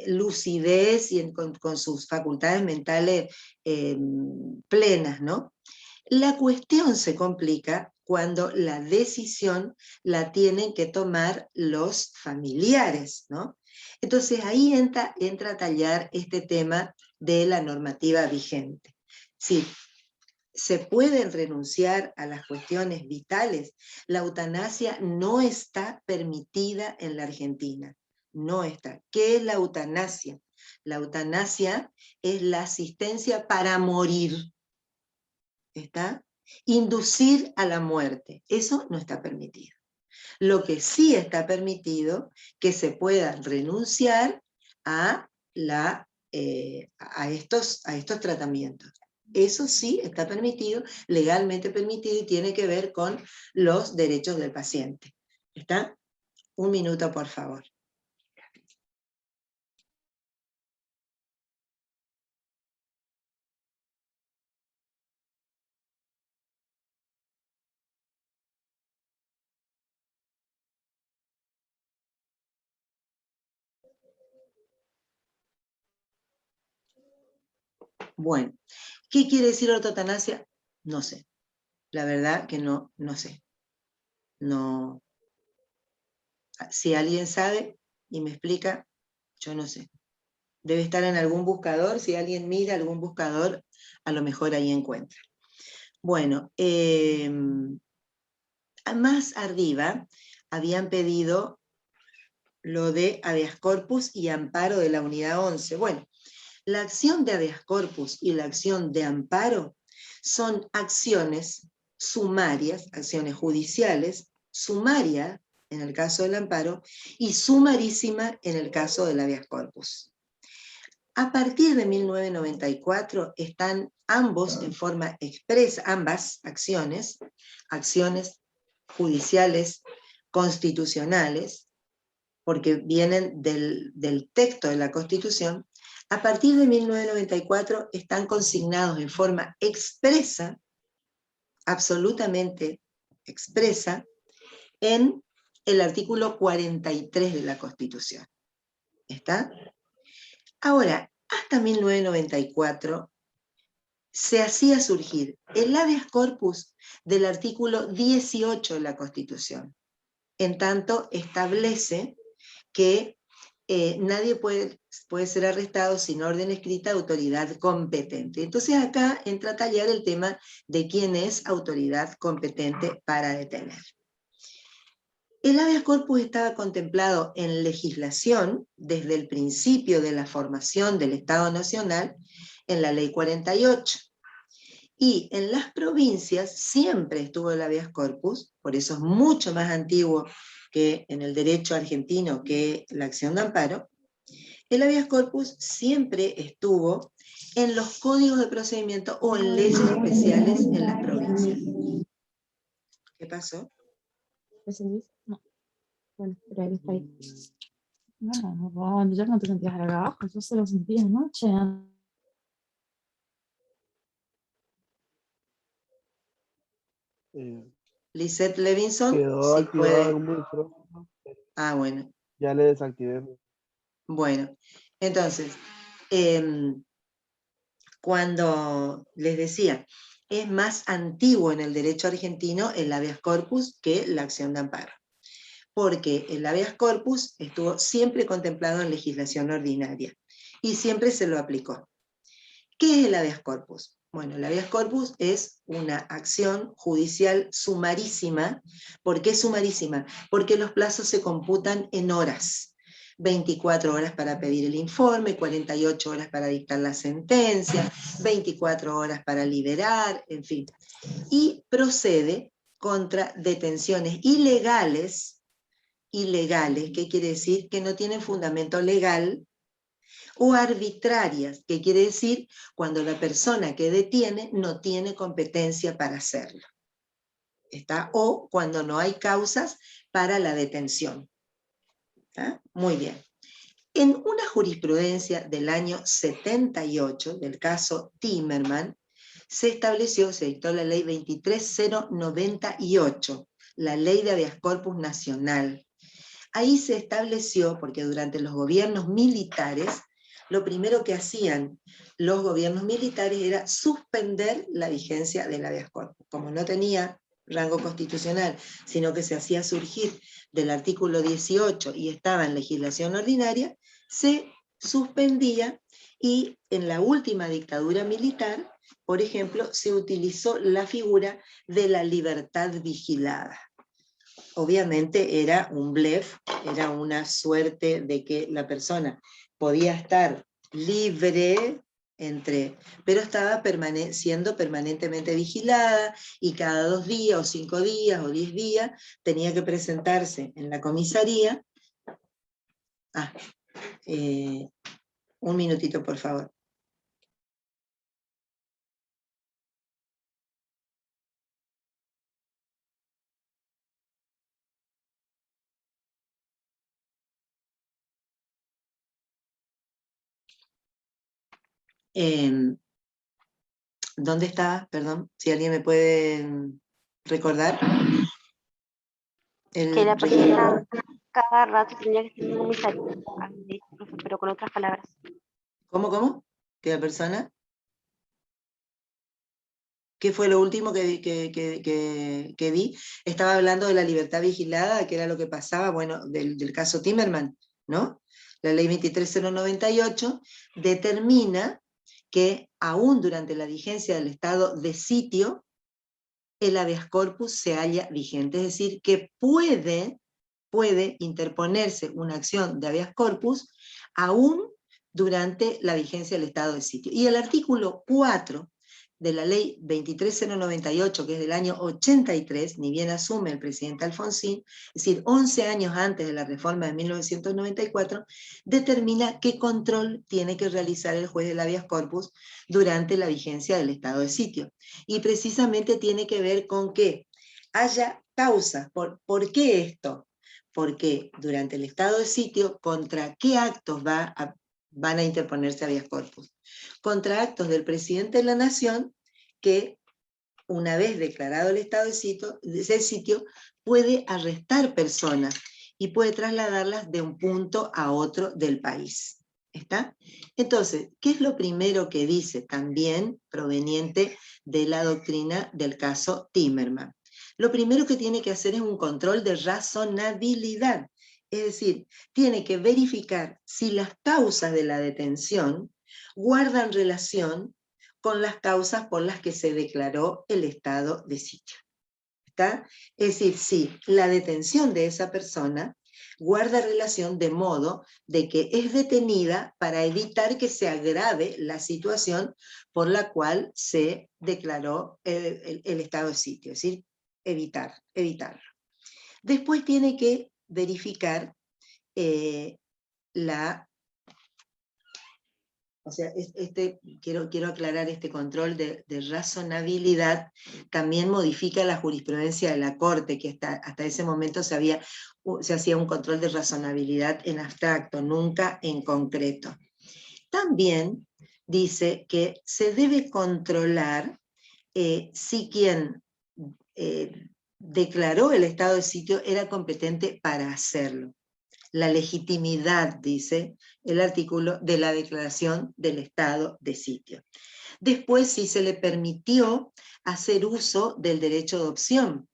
lucidez y con sus facultades mentales plenas, ¿no? La cuestión se complica cuando la decisión la tienen que tomar los familiares, ¿no? Entonces ahí entra a tallar este tema de la normativa vigente. Sí, se pueden renunciar a las cuestiones vitales. La eutanasia no está permitida en la Argentina. No está. ¿Qué es la eutanasia? La eutanasia es la asistencia para morir. ¿Está? Inducir a la muerte. Eso no está permitido. Lo que sí está permitido, que se pueda renunciar a estos tratamientos. Eso sí está permitido, legalmente permitido, y tiene que ver con los derechos del paciente. ¿Está? Un minuto, por favor. Bueno, ¿qué quiere decir ortotanasia? No sé. La verdad que no sé. No. Si alguien sabe y me explica, yo no sé. Debe estar en algún buscador. Si alguien mira algún buscador, a lo mejor ahí encuentra. Bueno, más arriba habían pedido lo de habeas corpus y amparo de la unidad 11. Bueno, la acción de habeas corpus y la acción de amparo son acciones sumarias, acciones judiciales, sumaria en el caso del amparo y sumarísima en el caso del habeas corpus. A partir de 1994 están ambos en forma expresa, ambas acciones judiciales, constitucionales, porque vienen del texto de la Constitución. A partir de 1994 están consignados en forma expresa, absolutamente expresa, en el artículo 43 de la Constitución. ¿Está? Ahora, hasta 1994 se hacía surgir el habeas corpus del artículo 18 de la Constitución. En tanto, establece que nadie puede ser arrestado sin orden escrita de autoridad competente. Entonces acá entra a tallar el tema de quién es autoridad competente para detener. El habeas corpus estaba contemplado en legislación desde el principio de la formación del Estado Nacional en la Ley 48. Y en las provincias siempre estuvo el habeas corpus, por eso es mucho más antiguo que en el derecho argentino que la acción de amparo. El habeas corpus siempre estuvo en los códigos de procedimiento o en leyes especiales en las provincias. ¿Qué pasó? No. Bueno, pero él está ahí. No, ya no te sentías acá abajo, yo se lo sentí anoche. Lisette Levinson, Quedó si activado puede. un micrófono. Ah, bueno. Ya le desactivé. Bueno, entonces, cuando les decía, es más antiguo en el derecho argentino el habeas corpus que la acción de amparo, porque el habeas corpus estuvo siempre contemplado en legislación ordinaria y siempre se lo aplicó. ¿Qué es el habeas corpus? Bueno, el habeas corpus es una acción judicial sumarísima. ¿Por qué sumarísima? Porque los plazos se computan en horas. 24 horas para pedir el informe, 48 horas para dictar la sentencia, 24 horas para liberar, en fin. Y procede contra detenciones ilegales, ¿qué quiere decir? Que no tienen fundamento legal, o arbitrarias, que quiere decir cuando la persona que detiene no tiene competencia para hacerlo. ¿Está? O cuando no hay causas para la detención. ¿Está? Muy bien. En una jurisprudencia del año 78, del caso Timerman, se estableció, se dictó la ley 23098, la ley de habeas corpus nacional. Ahí se estableció, porque durante los gobiernos militares, lo primero que hacían los gobiernos militares era suspender la vigencia del habeas corpus. Como no tenía rango constitucional, sino que se hacía surgir del artículo 18 y estaba en legislación ordinaria, se suspendía, y en la última dictadura militar, por ejemplo, se utilizó la figura de la libertad vigilada. Obviamente era un blef, era una suerte de que la persona podía estar libre, pero estaba siendo permanentemente vigilada, y cada 2 días o 5 días o 10 días tenía que presentarse en la comisaría. Un minutito, por favor. ¿Dónde está? Perdón, si alguien me puede recordar. Que la persona cada rato tendría que estar en una comisaría, pero con otras palabras. ¿Cómo? ¿Que la persona? ¿Qué fue lo último que vi? Estaba hablando de la libertad vigilada, que era lo que pasaba, bueno, del caso Timerman, ¿no? La ley 23098 determina que aún durante la vigencia del estado de sitio, el habeas corpus se halla vigente, es decir, que puede interponerse una acción de habeas corpus aún durante la vigencia del estado de sitio. Y el artículo 4 de la ley 23098, que es del año 83, ni bien asume el presidente Alfonsín, es decir, 11 años antes de la reforma de 1994, determina qué control tiene que realizar el juez del habeas corpus durante la vigencia del estado de sitio. Y precisamente tiene que ver con que haya causas. ¿Por qué esto? Porque durante el estado de sitio, ¿contra qué actos van a interponerse habeas corpus? Contra actos del presidente de la Nación que, una vez declarado el estado de sitio, puede arrestar personas y puede trasladarlas de un punto a otro del país. ¿Está? Entonces, ¿qué es lo primero que dice? También proveniente de la doctrina del caso Timerman. Lo primero que tiene que hacer es un control de razonabilidad. Es decir, tiene que verificar si las causas de la detención guardan relación con las causas por las que se declaró el estado de sitio. ¿Está? Es decir, si la detención de esa persona guarda relación de modo de que es detenida para evitar que se agrave la situación por la cual se declaró el estado de sitio, es decir, evitarlo. Después tiene que verificar quiero aclarar, este control de razonabilidad también modifica la jurisprudencia de la Corte, que hasta ese momento se hacía un control de razonabilidad en abstracto, nunca en concreto. También dice que se debe controlar si quien declaró el estado de sitio era competente para hacerlo. La legitimidad, dice el artículo, de la declaración del estado de sitio. Después, si se le permitió hacer uso del derecho de opción,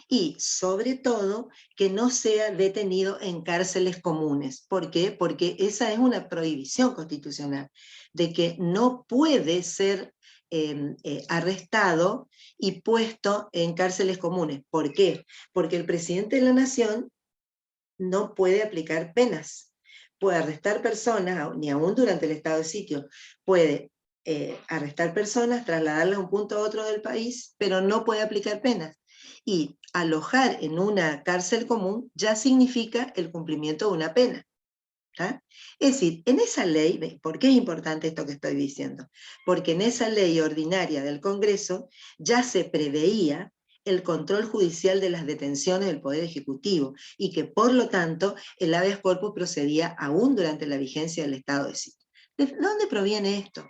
y sobre todo que no sea detenido en cárceles comunes. ¿Por qué? Porque esa es una prohibición constitucional, de que no puede ser arrestado y puesto en cárceles comunes. ¿Por qué? Porque el presidente de la Nación no puede aplicar penas. Puede arrestar personas, ni aún durante el estado de sitio, puede arrestar personas, trasladarlas de un punto a otro del país, pero no puede aplicar penas. Y alojar en una cárcel común ya significa el cumplimiento de una pena. ¿Tá? Es decir, en esa ley, ¿por qué es importante esto que estoy diciendo? Porque en esa ley ordinaria del Congreso ya se preveía el control judicial de las detenciones del Poder Ejecutivo, y que por lo tanto el habeas corpus procedía aún durante la vigencia del estado de sitio. ¿De dónde proviene esto?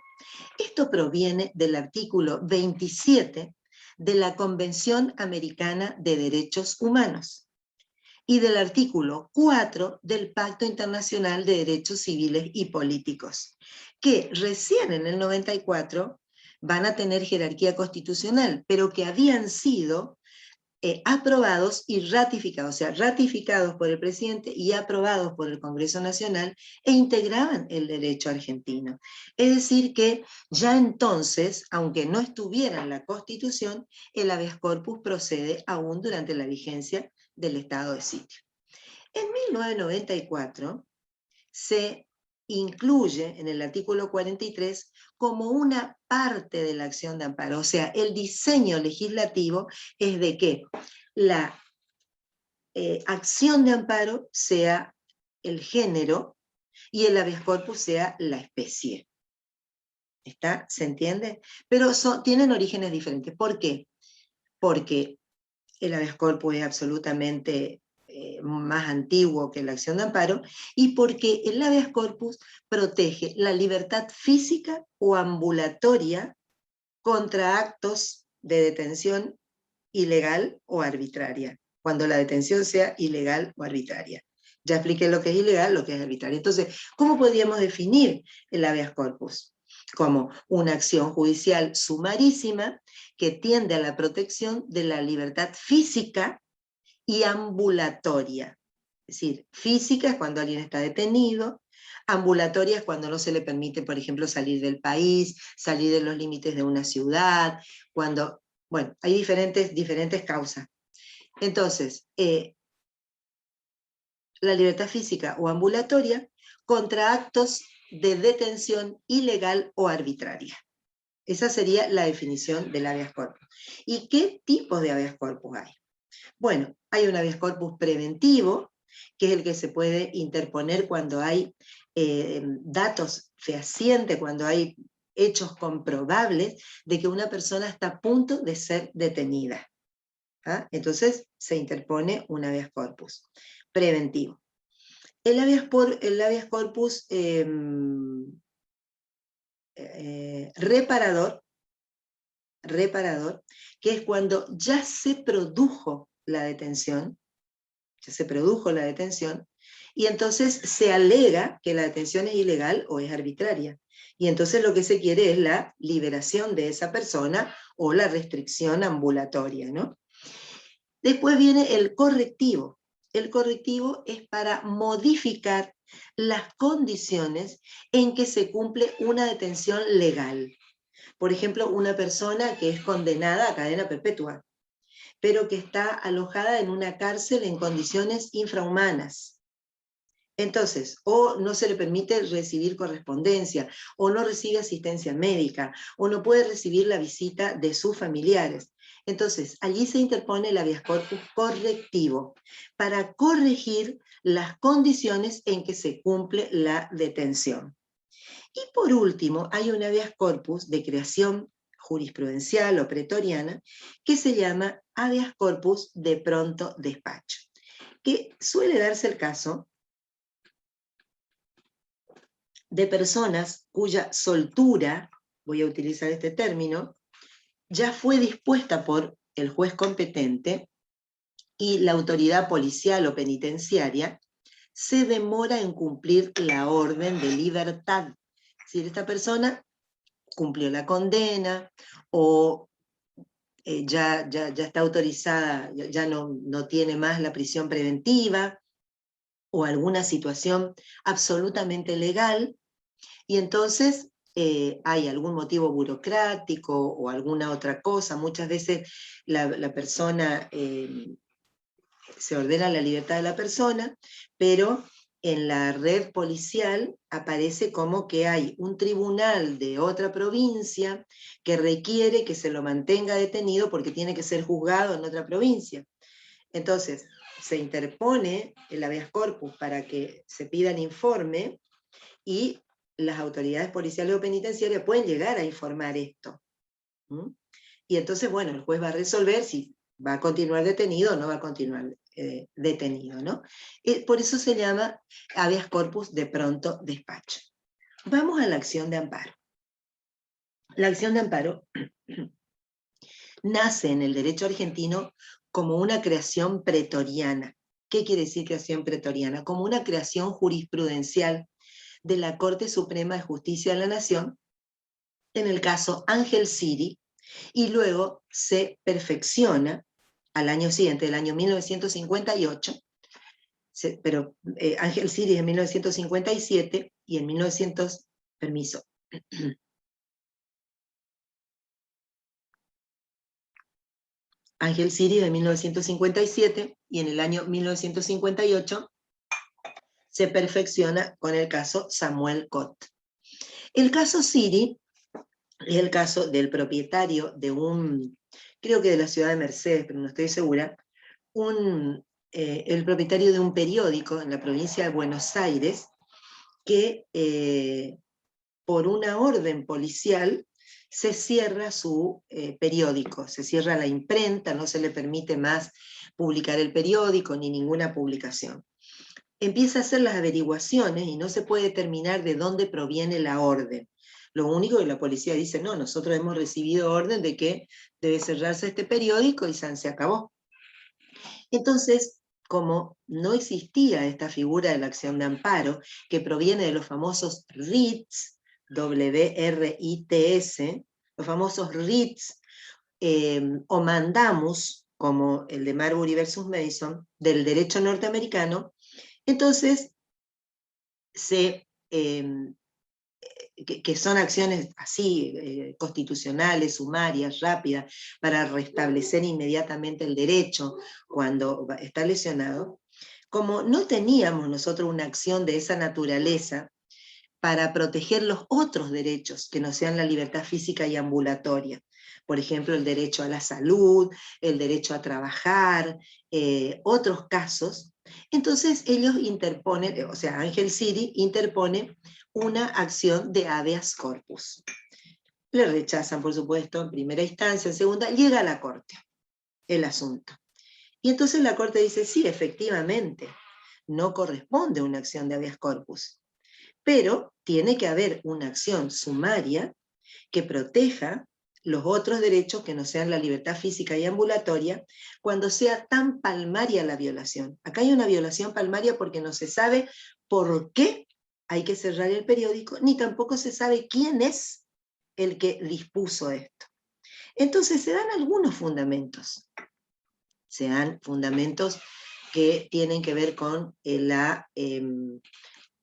Esto proviene del artículo 27 de la Convención Americana de Derechos Humanos y del artículo 4 del Pacto Internacional de Derechos Civiles y Políticos, que recién en el 94 van a tener jerarquía constitucional, pero que habían sido aprobados y ratificados, o sea, ratificados por el presidente y aprobados por el Congreso Nacional, e integraban el derecho argentino. Es decir que ya entonces, aunque no estuviera en la Constitución, el habeas corpus procede aún durante la vigencia del estado de sitio. En 1994 se incluye en el artículo 43 como una parte de la acción de amparo, o sea, el diseño legislativo es de que la acción de amparo sea el género y el habeas corpus sea la especie. ¿Está? ¿Se entiende? Pero tienen orígenes diferentes. ¿Por qué? Porque el habeas corpus es absolutamente más antiguo que la acción de amparo, y porque el habeas corpus protege la libertad física o ambulatoria contra actos de detención ilegal o arbitraria, cuando la detención sea ilegal o arbitraria. Ya expliqué lo que es ilegal, lo que es arbitrario. Entonces, ¿cómo podríamos definir el habeas corpus? como una acción judicial sumarísima que tiende a la protección de la libertad física y ambulatoria. Es decir, física es cuando alguien está detenido, ambulatoria es cuando no se le permite, por ejemplo, salir del país, salir de los límites de una ciudad, cuando, bueno, hay diferentes causas. Entonces, la libertad física o ambulatoria contra actos de detención ilegal o arbitraria. Esa sería la definición del habeas corpus. ¿Y qué tipos de habeas corpus hay? Bueno, hay un habeas corpus preventivo, que es el que se puede interponer cuando hay datos fehacientes, cuando hay hechos comprobables de que una persona está a punto de ser detenida. ¿Ah? Entonces se interpone un habeas corpus preventivo. El habeas corpus reparador, que es cuando ya se produjo la detención, y entonces se alega que la detención es ilegal o es arbitraria. Y entonces lo que se quiere es la liberación de esa persona o la restricción ambulatoria, ¿no? Después viene el correctivo. El correctivo es para modificar las condiciones en que se cumple una detención legal. Por ejemplo, una persona que es condenada a cadena perpetua, pero que está alojada en una cárcel en condiciones infrahumanas. Entonces, o no se le permite recibir correspondencia, o no recibe asistencia médica, o no puede recibir la visita de sus familiares. Entonces, allí se interpone el habeas corpus correctivo, para corregir las condiciones en que se cumple la detención. Y por último, hay un habeas corpus de creación jurisprudencial o pretoriana, que se llama habeas corpus de pronto despacho, que suele darse el caso de personas cuya soltura, voy a utilizar este término, ya fue dispuesta por el juez competente y la autoridad policial o penitenciaria se demora en cumplir la orden de libertad. Es decir, esta persona cumplió la condena o ya está autorizada, ya no tiene más la prisión preventiva o alguna situación absolutamente legal, y entonces hay algún motivo burocrático o alguna otra cosa. Muchas veces la persona, se ordena la libertad de la persona, pero en la red policial aparece como que hay un tribunal de otra provincia que requiere que se lo mantenga detenido porque tiene que ser juzgado en otra provincia. Entonces, se interpone el habeas corpus para que se pida el informe, y las autoridades policiales o penitenciarias pueden llegar a informar esto. Y entonces, bueno, el juez va a resolver si va a continuar detenido o no va a continuar detenido, ¿no? Por eso se llama habeas corpus de pronto despacho. Vamos a la acción de amparo. La acción de amparo nace en el derecho argentino como una creación pretoriana. ¿Qué quiere decir creación pretoriana? Como una creación jurisprudencial de la Corte Suprema de Justicia de la Nación, en el caso Ángel Siri, y luego se perfecciona al año siguiente, el año 1958, pero Ángel Siri en 1957, y en 1900, permiso, Ángel Siri de 1957, y en el año 1958 se perfecciona con el caso Samuel Cot. El caso Siri es el caso del propietario de creo que de la ciudad de Mercedes, pero no estoy segura, el propietario de un periódico en la provincia de Buenos Aires, que por una orden policial se cierra su periódico, se cierra la imprenta, no se le permite más publicar el periódico ni ninguna publicación. Empieza a hacer las averiguaciones y no se puede determinar de dónde proviene la orden. Lo único que la policía dice, no, nosotros hemos recibido orden de que debe cerrarse este periódico y se acabó. Entonces, como no existía esta figura de la acción de amparo, que proviene de los famosos writs, WRITS, los famosos RITs, o mandamus, como el de Marbury versus Mason, del derecho norteamericano, entonces que son acciones así, constitucionales, sumarias, rápidas, para restablecer inmediatamente el derecho cuando está lesionado, como no teníamos nosotros una acción de esa naturaleza para proteger los otros derechos que no sean la libertad física y ambulatoria, por ejemplo, el derecho a la salud, el derecho a trabajar, otros casos, entonces ellos interponen, o sea, Angel City interpone una acción de habeas corpus. Le rechazan, por supuesto, en primera instancia, en segunda, llega a la corte el asunto. Y entonces la corte dice, sí, efectivamente, no corresponde una acción de habeas corpus, pero tiene que haber una acción sumaria que proteja los otros derechos que no sean la libertad física y ambulatoria, cuando sea tan palmaria la violación. Acá hay una violación palmaria porque no se sabe por qué hay que cerrar el periódico, ni tampoco se sabe quién es el que dispuso esto. Entonces se dan algunos fundamentos. Se dan fundamentos que tienen que ver con la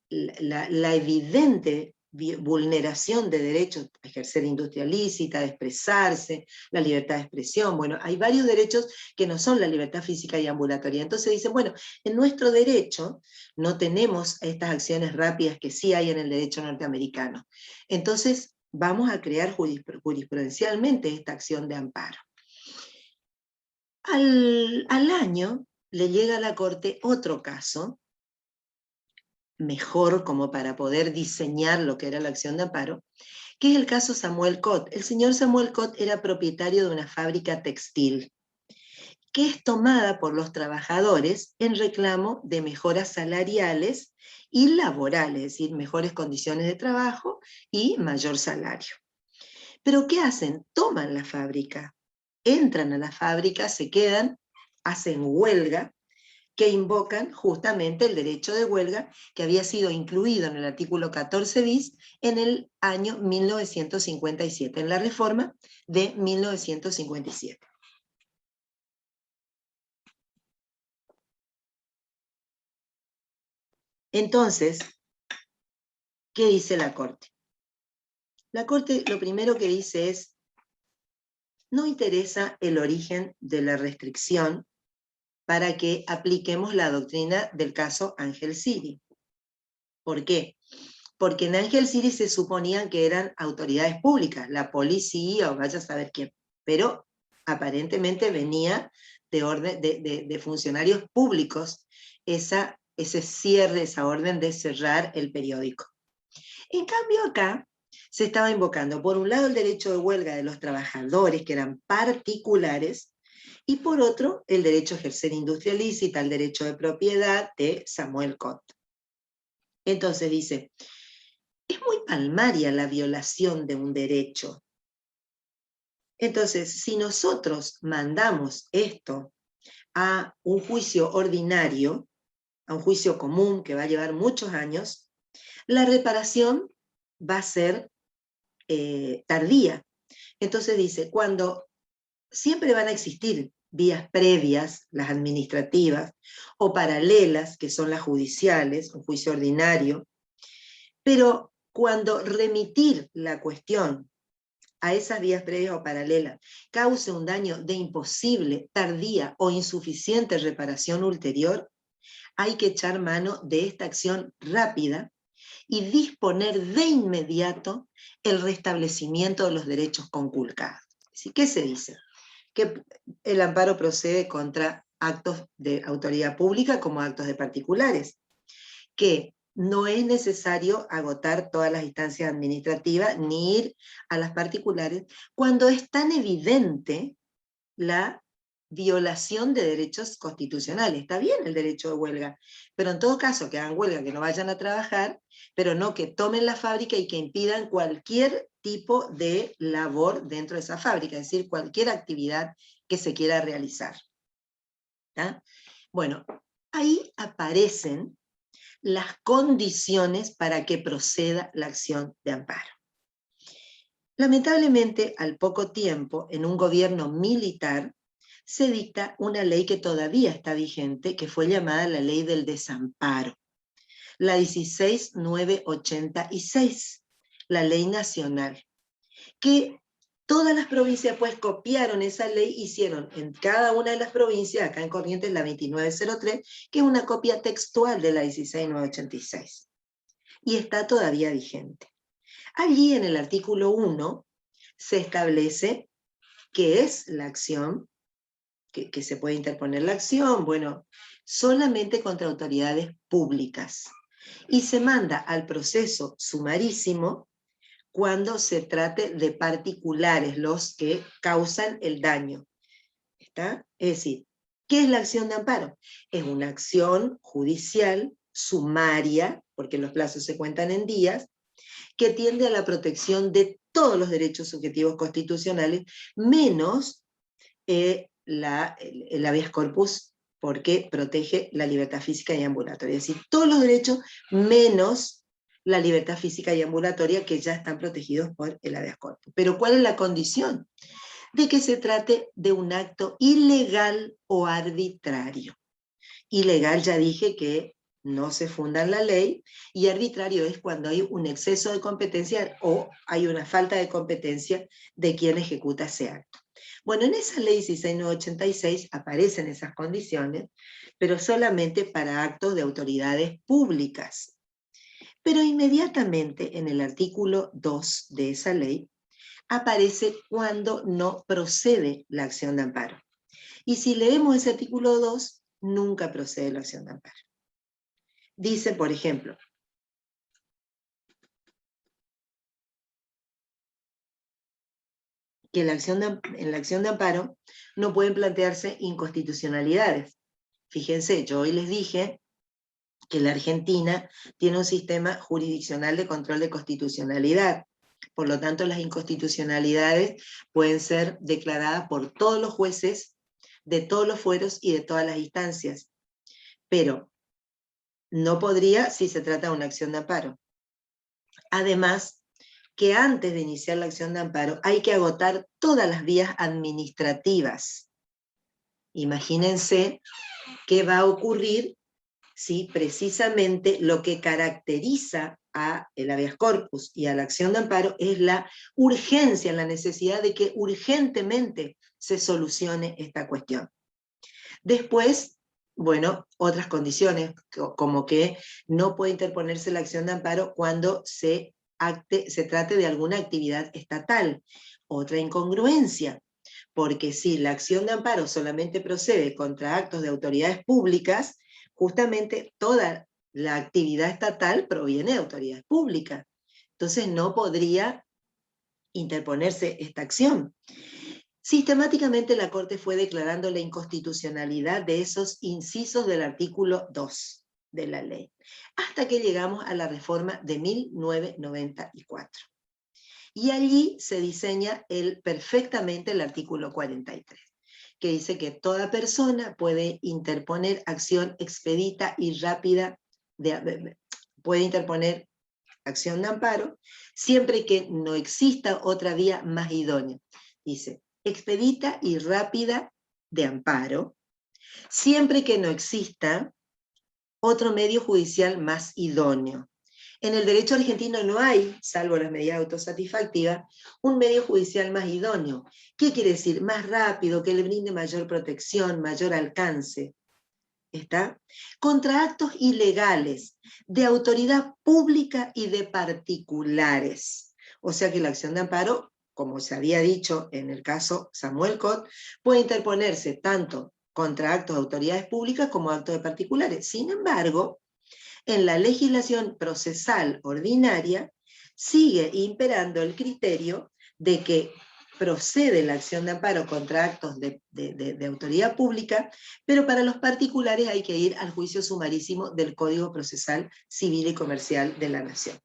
evidente vulneración de derechos, a ejercer industria lícita, de expresarse, la libertad de expresión. Bueno, hay varios derechos que no son la libertad física y ambulatoria. Entonces dicen, bueno, en nuestro derecho no tenemos estas acciones rápidas que sí hay en el derecho norteamericano. Entonces vamos a crear jurisprudencialmente esta acción de amparo. Al año le llega a la Corte otro caso, mejor como para poder diseñar lo que era la acción de amparo, que es el caso Samuel Cott. El señor Samuel Cott era propietario de una fábrica textil, que es tomada por los trabajadores en reclamo de mejoras salariales y laborales, es decir, mejores condiciones de trabajo y mayor salario. Pero ¿qué hacen? Toman la fábrica, entran a la fábrica, se quedan, hacen huelga, que invocan justamente el derecho de huelga que había sido incluido en el artículo 14 bis en el año 1957, en la reforma de 1957. Entonces, ¿qué dice la Corte? La Corte lo primero que dice es, no interesa el origen de la restricción para que apliquemos la doctrina del caso Angel City. ¿Por qué? Porque en Angel City se suponían que eran autoridades públicas, la policía o vaya a saber quién, pero aparentemente venía de funcionarios públicos ese cierre, esa orden de cerrar el periódico. En cambio acá se estaba invocando, por un lado, el derecho de huelga de los trabajadores, que eran particulares, y por otro, el derecho a ejercer industria lícita, el derecho de propiedad de Samuel Cott. Entonces dice, es muy palmaria la violación de un derecho. Entonces, si nosotros mandamos esto a un juicio ordinario, a un juicio común que va a llevar muchos años, la reparación va a ser tardía. Entonces dice, cuando siempre van a existir vías previas, las administrativas, o paralelas, que son las judiciales, un juicio ordinario, pero cuando remitir la cuestión a esas vías previas o paralelas cause un daño de imposible, tardía o insuficiente reparación ulterior, hay que echar mano de esta acción rápida y disponer de inmediato el restablecimiento de los derechos conculcados. ¿Sí? ¿Qué se dice? Que el amparo procede contra actos de autoridad pública como actos de particulares, que no es necesario agotar todas las instancias administrativas ni ir a las particulares cuando es tan evidente la violación de derechos constitucionales. Está bien el derecho de huelga, pero en todo caso que hagan huelga, que no vayan a trabajar, pero no que tomen la fábrica y que impidan cualquier tipo de labor dentro de esa fábrica, es decir, cualquier actividad que se quiera realizar. ¿Tá? Bueno, ahí aparecen las condiciones para que proceda la acción de amparo. Lamentablemente, al poco tiempo, en un gobierno militar, se dicta una ley que todavía está vigente, que fue llamada la Ley del Desamparo, la 16986, la ley nacional, que todas las provincias pues copiaron esa ley, hicieron en cada una de las provincias, acá en Corrientes la 2903, que es una copia textual de la 16986, y está todavía vigente. Allí en el artículo 1 se establece qué es la acción, que se puede interponer la acción, bueno, solamente contra autoridades públicas, y se manda al proceso sumarísimo cuando se trate de particulares, los que causan el daño. ¿Está? Es decir, ¿qué es la acción de amparo? Es una acción judicial sumaria, porque los plazos se cuentan en días, que tiende a la protección de todos los derechos subjetivos constitucionales, menos el habeas corpus, porque protege la libertad física y ambulatoria. Es decir, todos los derechos menos la libertad física y ambulatoria, que ya están protegidos por el habeas corpus. Pero ¿cuál es la condición? De que se trate de un acto ilegal o arbitrario. Ilegal, ya dije que no se funda en la ley, y arbitrario es cuando hay un exceso de competencia o hay una falta de competencia de quien ejecuta ese acto. Bueno, en esa ley 16986 aparecen esas condiciones, pero solamente para actos de autoridades públicas. Pero inmediatamente en el artículo 2 de esa ley aparece cuando no procede la acción de amparo. Y si leemos ese artículo 2, nunca procede la acción de amparo. Dice, por ejemplo, que en la acción de amparo no pueden plantearse inconstitucionalidades. Fíjense, yo hoy les dije que la Argentina tiene un sistema jurisdiccional de control de constitucionalidad. Por lo tanto, las inconstitucionalidades pueden ser declaradas por todos los jueces, de todos los fueros y de todas las instancias. Pero no podría si se trata de una acción de amparo. Además, que antes de iniciar la acción de amparo hay que agotar todas las vías administrativas. Imagínense qué va a ocurrir si precisamente lo que caracteriza a el habeas corpus y a la acción de amparo es la urgencia, la necesidad de que urgentemente se solucione esta cuestión. Después, bueno, otras condiciones, como que no puede interponerse la acción de amparo cuando se trate de alguna actividad estatal. Otra incongruencia, porque si la acción de amparo solamente procede contra actos de autoridades públicas, justamente toda la actividad estatal proviene de autoridades públicas. Entonces no podría interponerse esta acción. Sistemáticamente la Corte fue declarando la inconstitucionalidad de esos incisos del artículo 2 de la ley, hasta que llegamos a la reforma de 1994. Y allí se diseña perfectamente el artículo 43, que dice que toda persona puede interponer acción expedita y rápida, puede interponer acción de amparo, siempre que no exista otra vía más idónea. Dice, expedita y rápida de amparo, siempre que no exista otro medio judicial más idóneo. En el derecho argentino no hay, salvo las medidas autosatisfactivas, un medio judicial más idóneo. ¿Qué quiere decir? Más rápido, que le brinde mayor protección, mayor alcance. ¿Está? Contra actos ilegales de autoridad pública y de particulares. O sea que la acción de amparo, como se había dicho en el caso Samuel Cot, puede interponerse tanto contra actos de autoridades públicas como actos de particulares. Sin embargo, en la legislación procesal ordinaria sigue imperando el criterio de que procede la acción de amparo contra actos de autoridad pública, pero para los particulares hay que ir al juicio sumarísimo del Código Procesal Civil y Comercial de la Nación.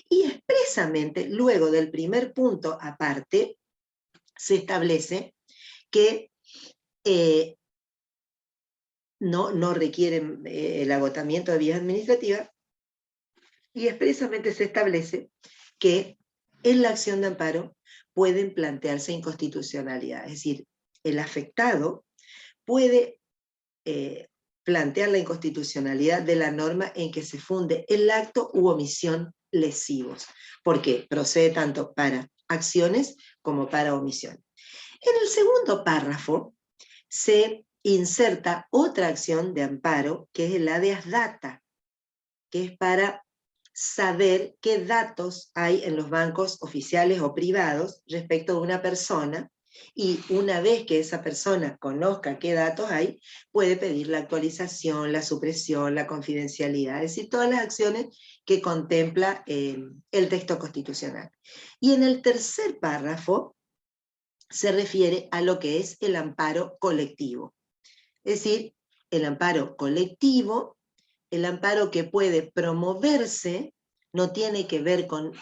Y expresamente, luego del primer punto aparte, se establece que no requieren el agotamiento de vías administrativas, y expresamente se establece que en la acción de amparo pueden plantearse inconstitucionalidad, es decir, el afectado puede plantear la inconstitucionalidad de la norma en que se funde el acto u omisión lesivos, porque procede tanto para acciones como para omisiones. En el segundo párrafo se inserta otra acción de amparo, que es el habeas data, que es para saber qué datos hay en los bancos oficiales o privados respecto de una persona, y una vez que esa persona conozca qué datos hay, puede pedir la actualización, la supresión, la confidencialidad, es decir, todas las acciones que contempla el texto constitucional. Y en el tercer párrafo se refiere a lo que es el amparo colectivo. Es decir, el amparo colectivo, el amparo que puede promoverse, no tiene que ver con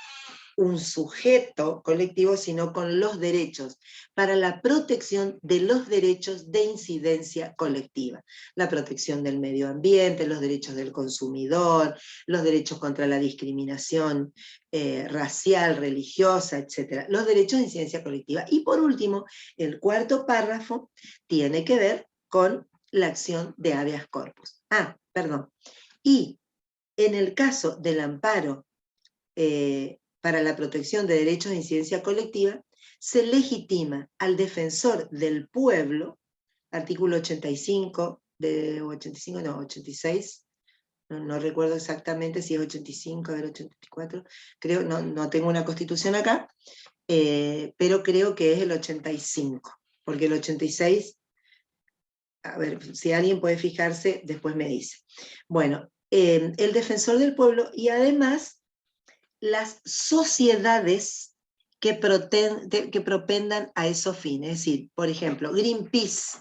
un sujeto colectivo, sino con los derechos, para la protección de los derechos de incidencia colectiva. La protección del medio ambiente, los derechos del consumidor, los derechos contra la discriminación racial, religiosa, etc. Los derechos de incidencia colectiva. Y por último, el cuarto párrafo tiene que ver con la acción de habeas corpus. Y en el caso del amparo para la protección de derechos de incidencia colectiva, se legitima al defensor del pueblo, artículo 85, 86, no recuerdo exactamente si es 85 o 84, creo, no tengo una constitución acá, pero creo que es el 85, porque el 86, a ver, si alguien puede fijarse, después me dice. Bueno, el defensor del pueblo, y además las sociedades que propendan a esos fines. Es decir, por ejemplo, Greenpeace,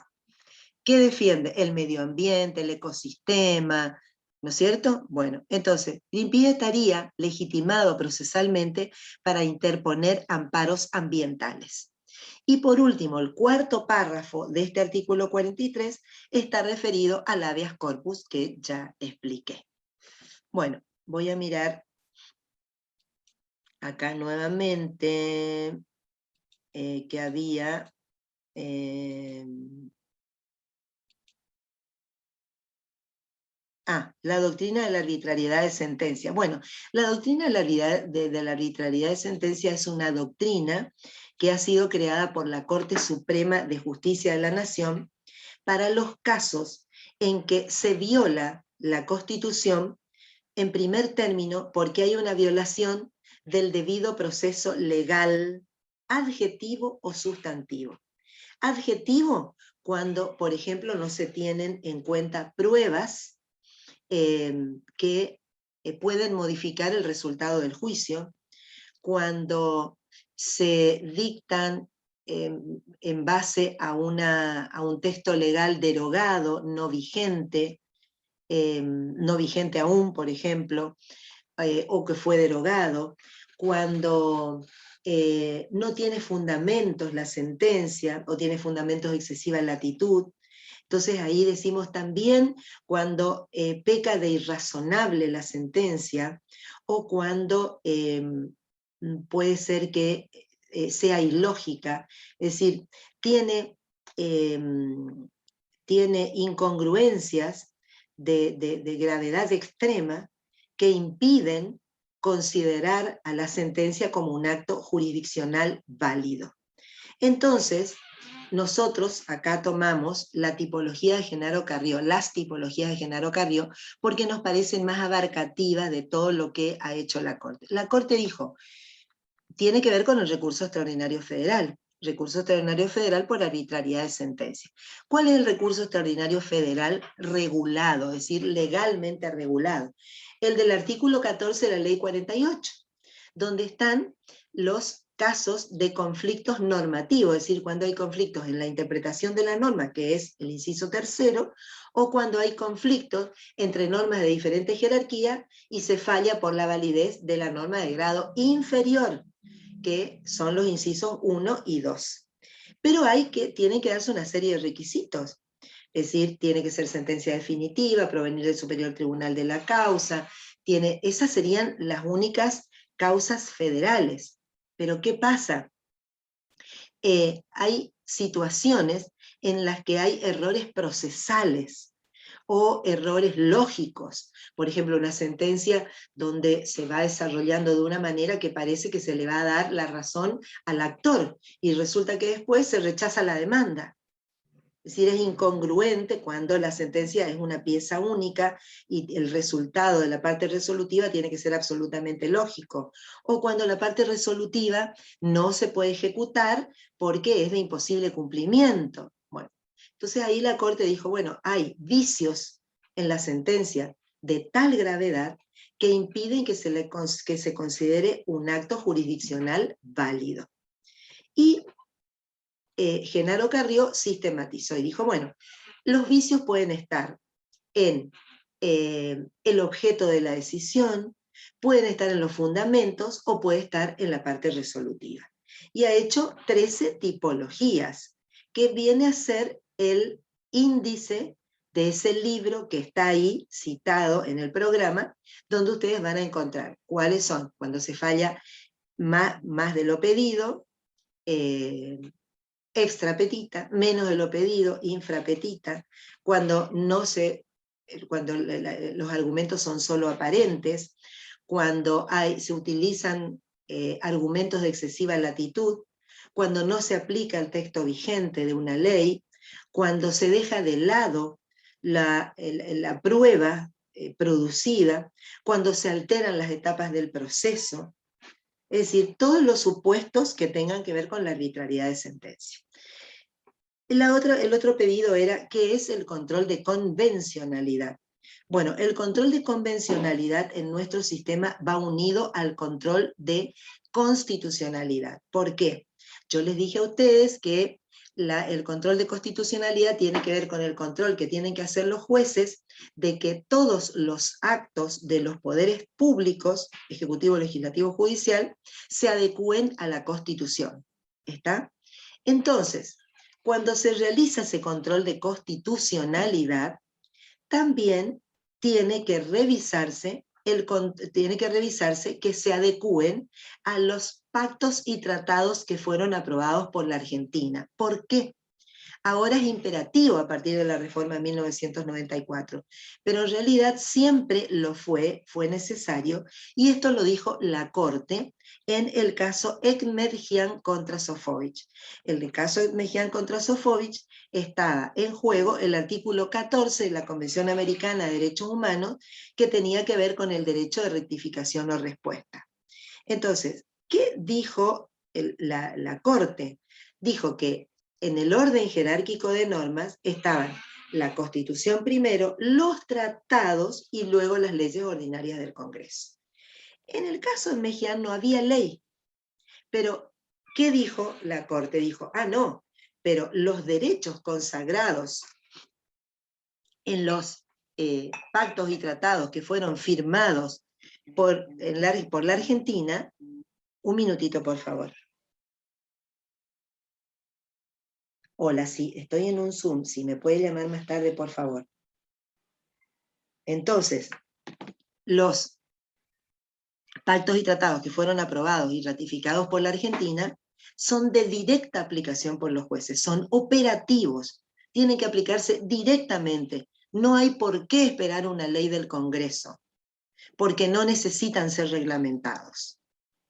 que defiende el medio ambiente, el ecosistema, ¿no es cierto? Bueno, entonces, Greenpeace estaría legitimado procesalmente para interponer amparos ambientales. Y por último, el cuarto párrafo de este artículo 43 está referido al habeas corpus que ya expliqué. Bueno, voy a mirar acá nuevamente que había la doctrina de la arbitrariedad de sentencia. Bueno, la doctrina de la arbitrariedad de sentencia es una doctrina que ha sido creada por la Corte Suprema de Justicia de la Nación para los casos en que se viola la Constitución, en primer término, porque hay una violación del debido proceso legal, adjetivo o sustantivo. Adjetivo, cuando, por ejemplo, no se tienen en cuenta pruebas que pueden modificar el resultado del juicio, cuando se dictan en base a un texto legal derogado, no vigente aún, por ejemplo, o que fue derogado, cuando no tiene fundamentos la sentencia, o tiene fundamentos de excesiva latitud. Entonces ahí decimos también cuando peca de irrazonable la sentencia, o cuando puede ser que sea ilógica, es decir, tiene incongruencias de gravedad extrema que impiden considerar a la sentencia como un acto jurisdiccional válido. Entonces, nosotros acá tomamos la tipología de Genaro Carrió, las tipologías de Genaro Carrió, porque nos parecen más abarcativas de todo lo que ha hecho la Corte. La Corte dijo, tiene que ver con el recurso extraordinario federal. Recurso extraordinario federal por arbitrariedad de sentencia. ¿Cuál es el recurso extraordinario federal regulado, es decir, legalmente regulado? El del artículo 14 de la ley 48, donde están los casos de conflictos normativos, es decir, cuando hay conflictos en la interpretación de la norma, que es el inciso tercero, o cuando hay conflictos entre normas de diferente jerarquía y se falla por la validez de la norma de grado inferior, que son los incisos 1 y 2. Pero tienen que darse una serie de requisitos. Es decir, tiene que ser sentencia definitiva, provenir del superior tribunal de la causa, esas serían las únicas causas federales. Pero ¿qué pasa? Hay situaciones en las que hay errores procesales o errores lógicos. Por ejemplo, una sentencia donde se va desarrollando de una manera que parece que se le va a dar la razón al actor, y resulta que después se rechaza la demanda. Es decir, es incongruente cuando la sentencia es una pieza única y el resultado de la parte resolutiva tiene que ser absolutamente lógico, o cuando la parte resolutiva no se puede ejecutar porque es de imposible cumplimiento. Bueno, entonces ahí la Corte dijo, bueno, hay vicios en la sentencia de tal gravedad que impiden que se considere un acto jurisdiccional válido. Y Genaro Carrió sistematizó y dijo, bueno, los vicios pueden estar en el objeto de la decisión, pueden estar en los fundamentos o puede estar en la parte resolutiva. Y ha hecho 13 tipologías, que viene a ser el índice de ese libro que está ahí citado en el programa, donde ustedes van a encontrar cuáles son, cuando se falla más de lo pedido, extrapetita, menos de lo pedido, infrapetita, cuando los argumentos son solo aparentes, cuando se utilizan argumentos de excesiva latitud, cuando no se aplica el texto vigente de una ley, cuando se deja de lado la prueba producida, cuando se alteran las etapas del proceso. Es decir, todos los supuestos que tengan que ver con la arbitrariedad de sentencia. El otro pedido era, ¿qué es el control de convencionalidad? Bueno, el control de convencionalidad en nuestro sistema va unido al control de constitucionalidad. ¿Por qué? Yo les dije a ustedes que el control de constitucionalidad tiene que ver con el control que tienen que hacer los jueces de que todos los actos de los poderes públicos, ejecutivo, legislativo, judicial, se adecúen a la Constitución. ¿Está? Entonces, cuando se realiza ese control de constitucionalidad, también tiene que revisarse que se adecúen a los pactos y tratados que fueron aprobados por la Argentina. ¿Por qué? Ahora es imperativo a partir de la reforma de 1994, pero en realidad siempre lo fue necesario, y esto lo dijo la Corte en el caso Ekmedjian contra Sofovich. En el caso Ekmedjian contra Sofovich estaba en juego el artículo 14 de la Convención Americana de Derechos Humanos, que tenía que ver con el derecho de rectificación o respuesta. Entonces, ¿qué dijo la Corte? Dijo que en el orden jerárquico de normas estaban la Constitución primero, los tratados y luego las leyes ordinarias del Congreso. En el caso de Mejía no había ley, pero ¿qué dijo la Corte? Dijo, no, pero los derechos consagrados en los pactos y tratados que fueron firmados por la Argentina, un minutito por favor. Hola, sí, estoy en un Zoom, si me puede llamar más tarde, por favor. Entonces, los pactos y tratados que fueron aprobados y ratificados por la Argentina son de directa aplicación por los jueces, son operativos, tienen que aplicarse directamente. No hay por qué esperar una ley del Congreso, porque no necesitan ser reglamentados.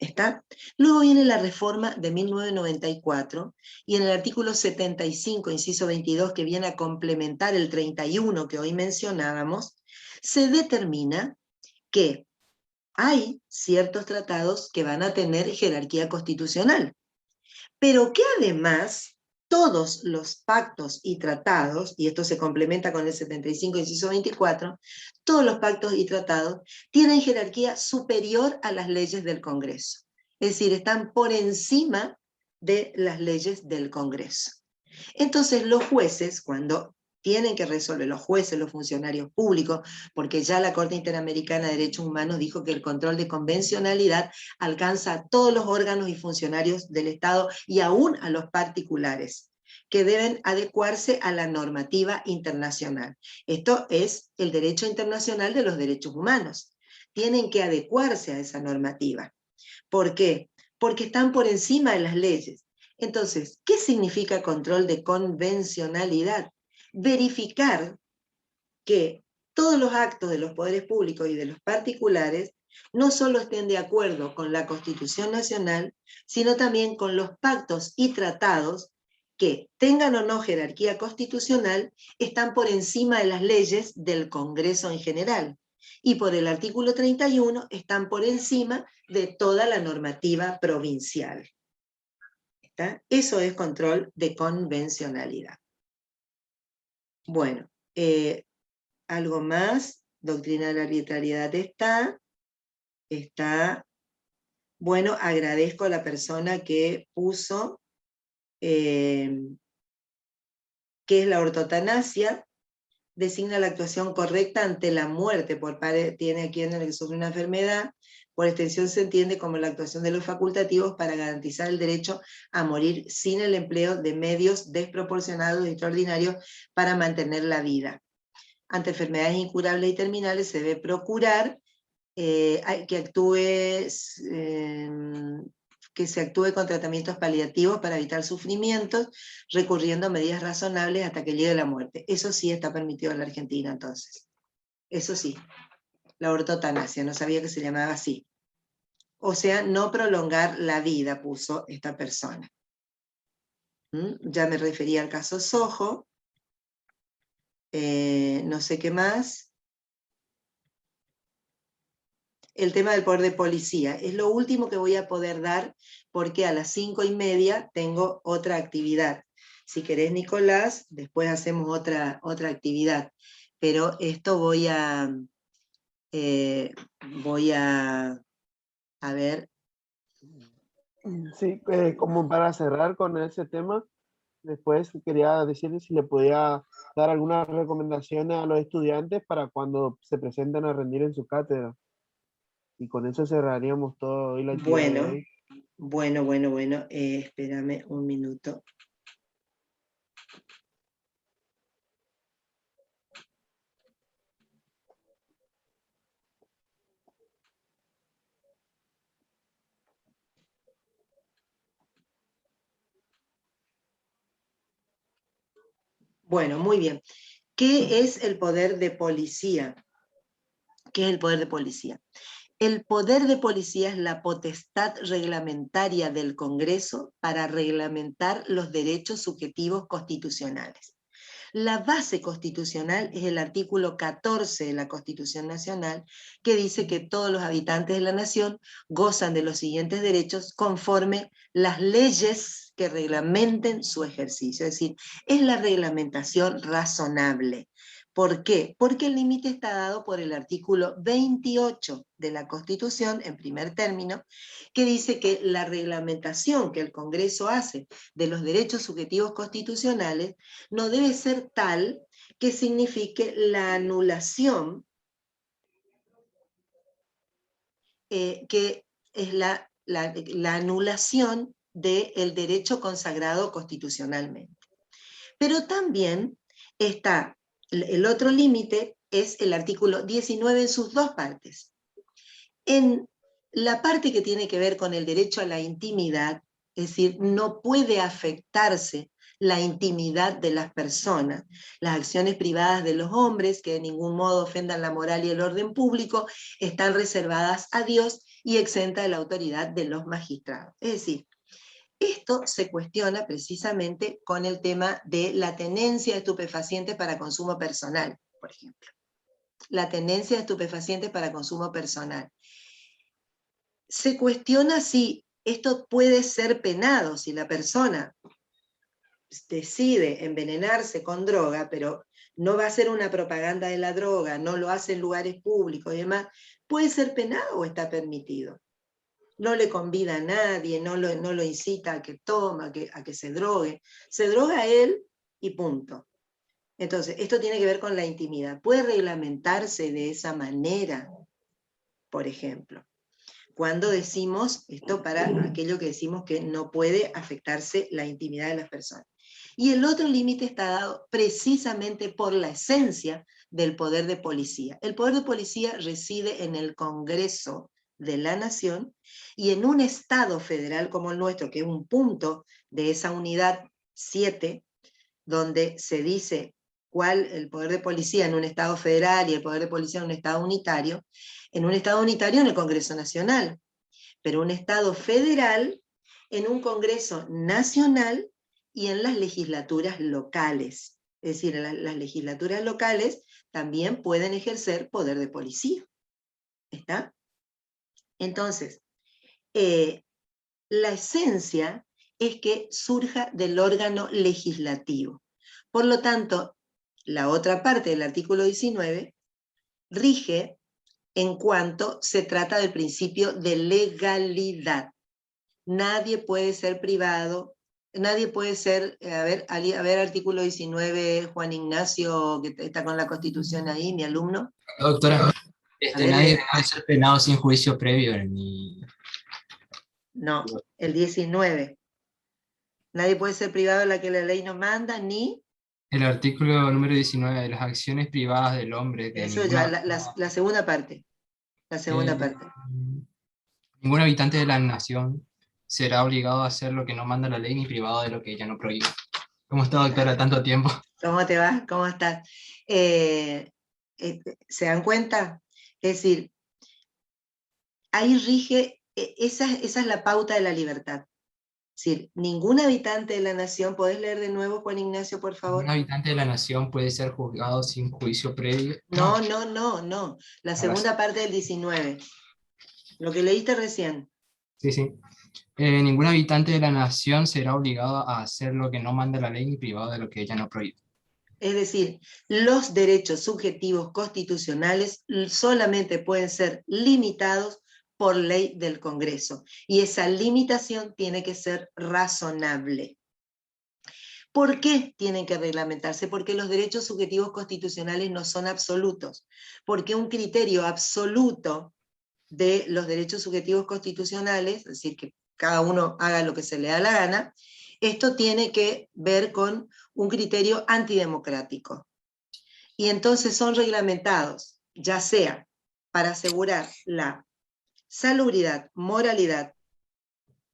¿Está? Luego viene la reforma de 1994, y en el artículo 75, inciso 22, que viene a complementar el 31 que hoy mencionábamos, se determina que hay ciertos tratados que van a tener jerarquía constitucional, pero que además todos los pactos y tratados, y esto se complementa con el 75, inciso 24, todos los pactos y tratados tienen jerarquía superior a las leyes del Congreso. Es decir, están por encima de las leyes del Congreso. Entonces los jueces, cuando tienen que resolver, los jueces, los funcionarios públicos, porque ya la Corte Interamericana de Derechos Humanos dijo que el control de convencionalidad alcanza a todos los órganos y funcionarios del Estado y aún a los particulares. que deben adecuarse a la normativa internacional. Esto es el derecho internacional de los derechos humanos. Tienen que adecuarse a esa normativa. ¿Por qué? Porque están por encima de las leyes. Entonces, ¿qué significa control de convencionalidad? Verificar que todos los actos de los poderes públicos y de los particulares no solo estén de acuerdo con la Constitución Nacional, sino también con los pactos y tratados que, tengan o no jerarquía constitucional, están por encima de las leyes del Congreso en general. Y por el artículo 31 están por encima de toda la normativa provincial. ¿Está? Eso es control de convencionalidad. Bueno, algo más, doctrina de la arbitrariedad está, bueno, agradezco a la persona que puso qué es la ortotanasia, designa la actuación correcta ante la muerte tiene aquí en el que sufre una enfermedad, por extensión se entiende como la actuación de los facultativos para garantizar el derecho a morir sin el empleo de medios desproporcionados y extraordinarios para mantener la vida. Ante enfermedades incurables y terminales se debe procurar que se actúe con tratamientos paliativos para evitar sufrimientos, recurriendo a medidas razonables hasta que llegue la muerte. Eso sí está permitido en la Argentina, entonces. Eso sí, la ortotanasia, no sabía que se llamaba así. O sea, no prolongar la vida, puso esta persona. Ya me refería al caso Sojo, no sé qué más. El tema del poder de policía. Es lo último que voy a poder dar porque a las 5:30 tengo otra actividad. Si querés, Nicolás, después hacemos otra actividad. Pero esto voy a ver. Sí, como para cerrar con ese tema, después quería decirle si le podía dar alguna recomendación a los estudiantes para cuando se presenten a rendir en su cátedra. Y con eso cerraríamos todo hoy la actividad de hoy. Bueno. Espérame un minuto. Bueno, muy bien. ¿Qué es el poder de policía? ¿Qué es el poder de policía? El poder de policía es la potestad reglamentaria del Congreso para reglamentar los derechos subjetivos constitucionales. La base constitucional es el artículo 14 de la Constitución Nacional, que dice que todos los habitantes de la nación gozan de los siguientes derechos conforme las leyes que reglamenten su ejercicio. Es decir, es la reglamentación razonable. ¿Por qué? Porque el límite está dado por el artículo 28 de la Constitución, en primer término, que dice que la reglamentación que el Congreso hace de los derechos subjetivos constitucionales no debe ser tal que signifique la anulación, que es la anulación del derecho consagrado constitucionalmente. Pero también está el otro límite, es el artículo 19 en sus dos partes. En la parte que tiene que ver con el derecho a la intimidad, es decir, no puede afectarse la intimidad de las personas. Las acciones privadas de los hombres, que de ningún modo ofendan la moral y el orden público, están reservadas a Dios y exenta de la autoridad de los magistrados. Es decir, esto se cuestiona precisamente con el tema de la tenencia de estupefacientes para consumo personal, por ejemplo. La tenencia de estupefacientes para consumo personal. Se cuestiona si esto puede ser penado, si la persona decide envenenarse con droga, pero no va a hacer una propaganda de la droga, no lo hace en lugares públicos y demás, ¿puede ser penado o está permitido? No le convida a nadie, no lo incita a que tome, a que se drogue. Se droga él y punto. Entonces, esto tiene que ver con la intimidad. ¿Puede reglamentarse de esa manera? Por ejemplo, cuando decimos esto para aquello que decimos que no puede afectarse la intimidad de las personas. Y el otro límite está dado precisamente por la esencia del poder de policía. El poder de policía reside en el Congreso de la Nación, y en un Estado federal como el nuestro, que es un punto de esa unidad 7, donde se dice cuál el poder de policía en un Estado federal y el poder de policía en un Estado unitario, en el Congreso Nacional, pero un Estado federal en un Congreso Nacional y en las legislaturas locales. Es decir, las legislaturas locales también pueden ejercer poder de policía. ¿Está? Entonces, la esencia es que surja del órgano legislativo. Por lo tanto, la otra parte del artículo 19 rige en cuanto se trata del principio de legalidad. Nadie puede ser privado, nadie puede ser, a ver, artículo 19, Juan Ignacio, que está con la Constitución ahí, mi alumno. Doctora, nadie ver, puede ser penado sin juicio previo ni... No, el 19. Nadie puede ser privado de la que la ley no manda, ni... El artículo número 19 de las acciones privadas del hombre, de Eso ya, ninguna... la segunda parte. La segunda eh, parte. ningún habitante de la nación será obligado a hacer lo que no manda la ley ni privado de lo que ella no prohíbe. ¿Cómo está, doctora, tanto tiempo? ¿Cómo te va? ¿Cómo estás? ¿Se dan cuenta? Es decir, ahí rige, esa es la pauta de la libertad. Es decir, ningún habitante de la nación, ¿podés leer de nuevo, Juan Ignacio, por favor? Un habitante de la nación puede ser juzgado sin juicio previo. No. La Ahora segunda parte del 19. Lo que leíste recién. sí. Ningún habitante de la nación será obligado a hacer lo que no manda la ley ni privado de lo que ella no prohíbe. Es decir, los derechos subjetivos constitucionales solamente pueden ser limitados por ley del Congreso, y esa limitación tiene que ser razonable. ¿Por qué tienen que reglamentarse? Porque los derechos subjetivos constitucionales no son absolutos, porque un criterio absoluto de los derechos subjetivos constitucionales, es decir, que cada uno haga lo que se le da la gana, esto tiene que ver con un criterio antidemocrático. Y entonces son reglamentados, ya sea para asegurar la salubridad, moralidad,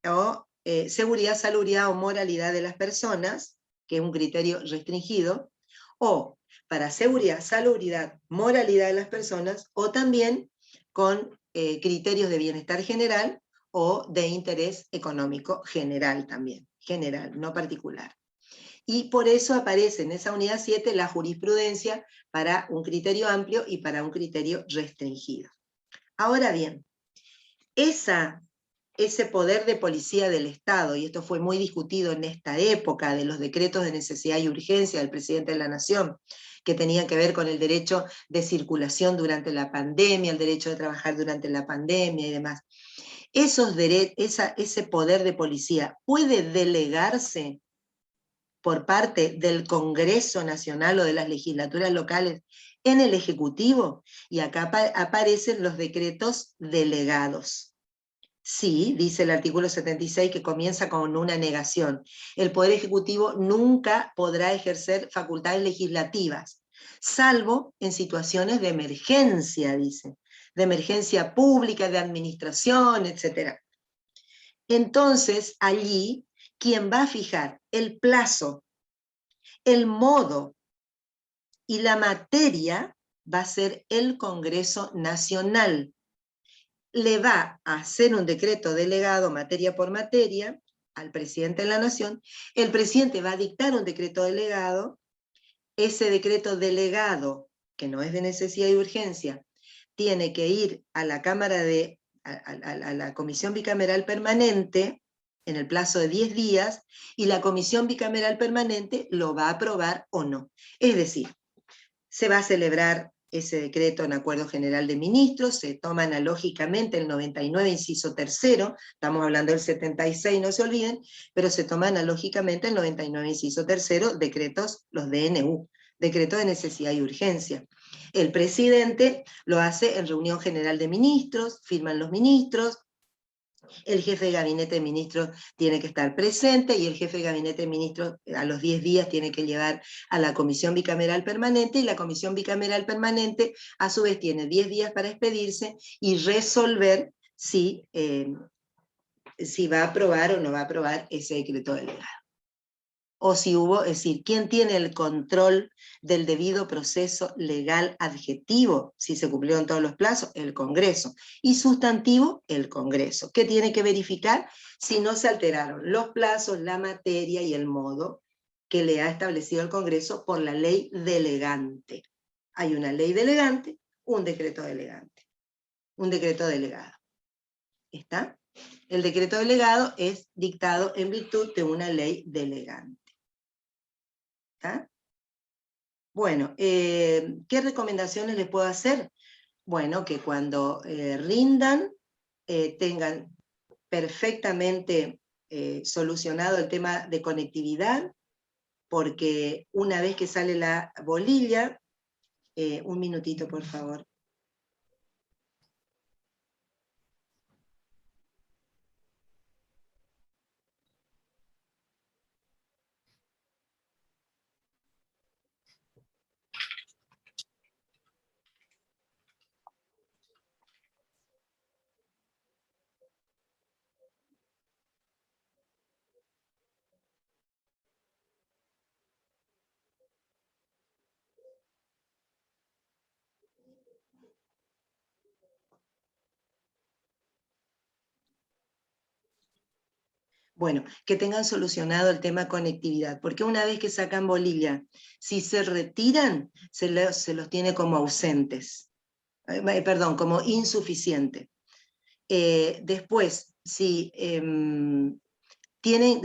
o seguridad, salubridad o moralidad de las personas, que es un criterio restringido, o para seguridad, salubridad, moralidad de las personas, o también con criterios de bienestar general o de interés económico general también, general, no particular. Y por eso aparece en esa unidad 7 la jurisprudencia para un criterio amplio y para un criterio restringido. Ahora bien, ese poder de policía del Estado, y esto fue muy discutido en esta época de los decretos de necesidad y urgencia del presidente de la Nación, que tenían que ver con el derecho de circulación durante la pandemia, el derecho de trabajar durante la pandemia y demás. Ese poder de policía puede delegarse por parte del Congreso Nacional o de las legislaturas locales en el Ejecutivo, y acá aparecen los decretos delegados. Sí, dice el artículo 76, que comienza con una negación. El Poder Ejecutivo nunca podrá ejercer facultades legislativas, salvo en situaciones de emergencia, dice, de emergencia pública, de administración, etc. Entonces, allí, quien va a fijar el plazo, el modo y la materia va a ser el Congreso Nacional. Le va a hacer un decreto delegado materia por materia al presidente de la Nación, el presidente va a dictar un decreto delegado, ese decreto delegado, que no es de necesidad y urgencia, tiene que ir a la Cámara a la Comisión Bicameral Permanente en el plazo de 10 días, y la Comisión Bicameral Permanente lo va a aprobar o no. Es decir, se va a celebrar ese decreto en acuerdo general de ministros, se toma analógicamente el 99, inciso tercero, estamos hablando del 76, no se olviden, pero se toma analógicamente el 99, inciso tercero, decretos, los DNU, decreto de necesidad y urgencia. El presidente lo hace en reunión general de ministros, firman los ministros, El jefe de gabinete de ministros tiene que estar presente y el jefe de gabinete de ministros a los 10 días tiene que llevar a la comisión bicameral permanente y la comisión bicameral permanente a su vez tiene 10 días para expedirse y resolver si, si va a aprobar o no va a aprobar ese decreto delegado. O si hubo, es decir, ¿quién tiene el control del debido proceso legal adjetivo? Si se cumplieron todos los plazos, el Congreso. Y sustantivo, el Congreso. ¿Qué tiene que verificar? Si no se alteraron los plazos, la materia y el modo que le ha establecido el Congreso por la ley delegante. Hay una ley delegante, un decreto delegante. Un decreto delegado. ¿Está? El decreto delegado es dictado en virtud de una ley delegante. ¿Está? Bueno, ¿qué recomendaciones les puedo hacer? Bueno, que cuando rindan, tengan perfectamente solucionado el tema de conectividad, porque una vez que sale la bolilla, un minutito por favor. Bueno, que tengan solucionado el tema conectividad, porque una vez que sacan bolilla, si se retiran, se los tiene como ausentes, perdón, como insuficiente. Después, si tienen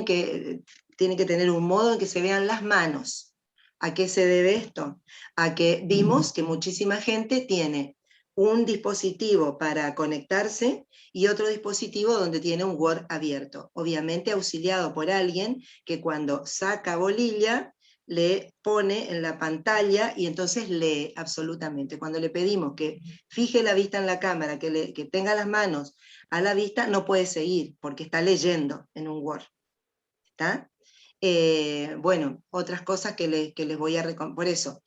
que tener un modo en que se vean las manos. ¿A qué se debe esto? A que vimos que muchísima gente tiene un dispositivo para conectarse y otro dispositivo donde tiene un Word abierto, obviamente auxiliado por alguien que cuando saca bolilla le pone en la pantalla y entonces lee absolutamente. Cuando le pedimos que fije la vista en la cámara, que tenga las manos a la vista, no puede seguir porque está leyendo en un Word. ¿Está? Bueno, otras cosas que les voy a recomendar. Por eso,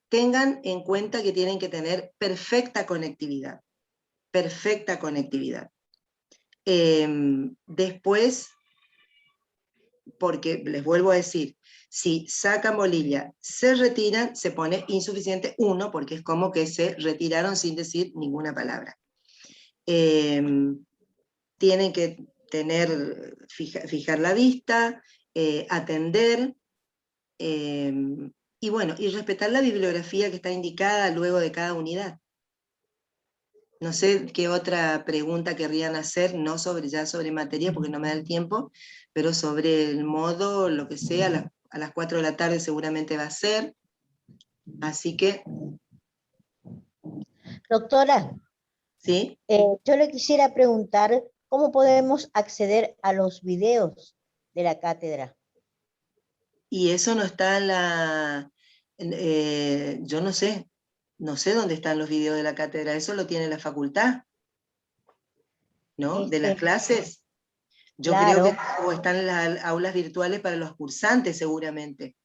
tengan en cuenta que tienen que tener perfecta conectividad. Perfecta conectividad. Después, porque les vuelvo a decir, si sacan bolilla, se retiran, se pone insuficiente 1, porque es como que se retiraron sin decir ninguna palabra. Tienen que fijar la vista, atender, y bueno, y respetar la bibliografía que está indicada luego de cada unidad. No sé qué otra pregunta querrían hacer, no sobre materia, porque no me da el tiempo, pero sobre el modo, lo que sea, a las 4 de la tarde seguramente va a ser. Así que... Doctora, ¿sí? Yo le quisiera preguntar cómo podemos acceder a los videos de la cátedra. Y eso no está en la... yo no sé dónde están los videos de la cátedra, eso lo tiene la facultad, ¿no? De las clases. Yo claro, creo que o están en las aulas virtuales para los cursantes seguramente.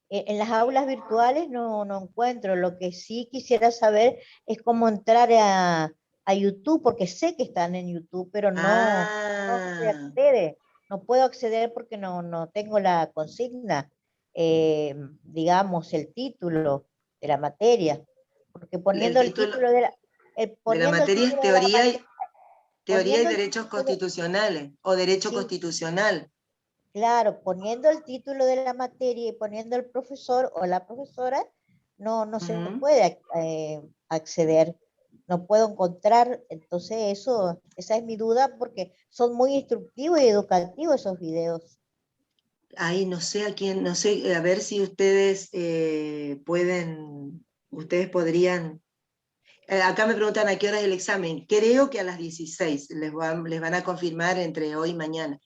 En las aulas virtuales no encuentro. Lo que sí quisiera saber es cómo entrar a YouTube, porque sé que están en YouTube, pero no se accede. No puedo acceder porque no tengo la consigna, digamos, el título de la materia. Porque poniendo el título de la, de la materia es teoría y derechos constitucionales, o derecho sí, constitucional. claro, poniendo el título de la materia y poniendo el profesor o la profesora, no se puede acceder, no puedo encontrar. Entonces esa es mi duda, porque son muy instructivos y educativos esos videos. Ay, no sé no sé, a ver si ustedes ustedes podrían... acá me preguntan a qué hora es el examen. Creo que a las 16, les van a confirmar entre hoy y mañana.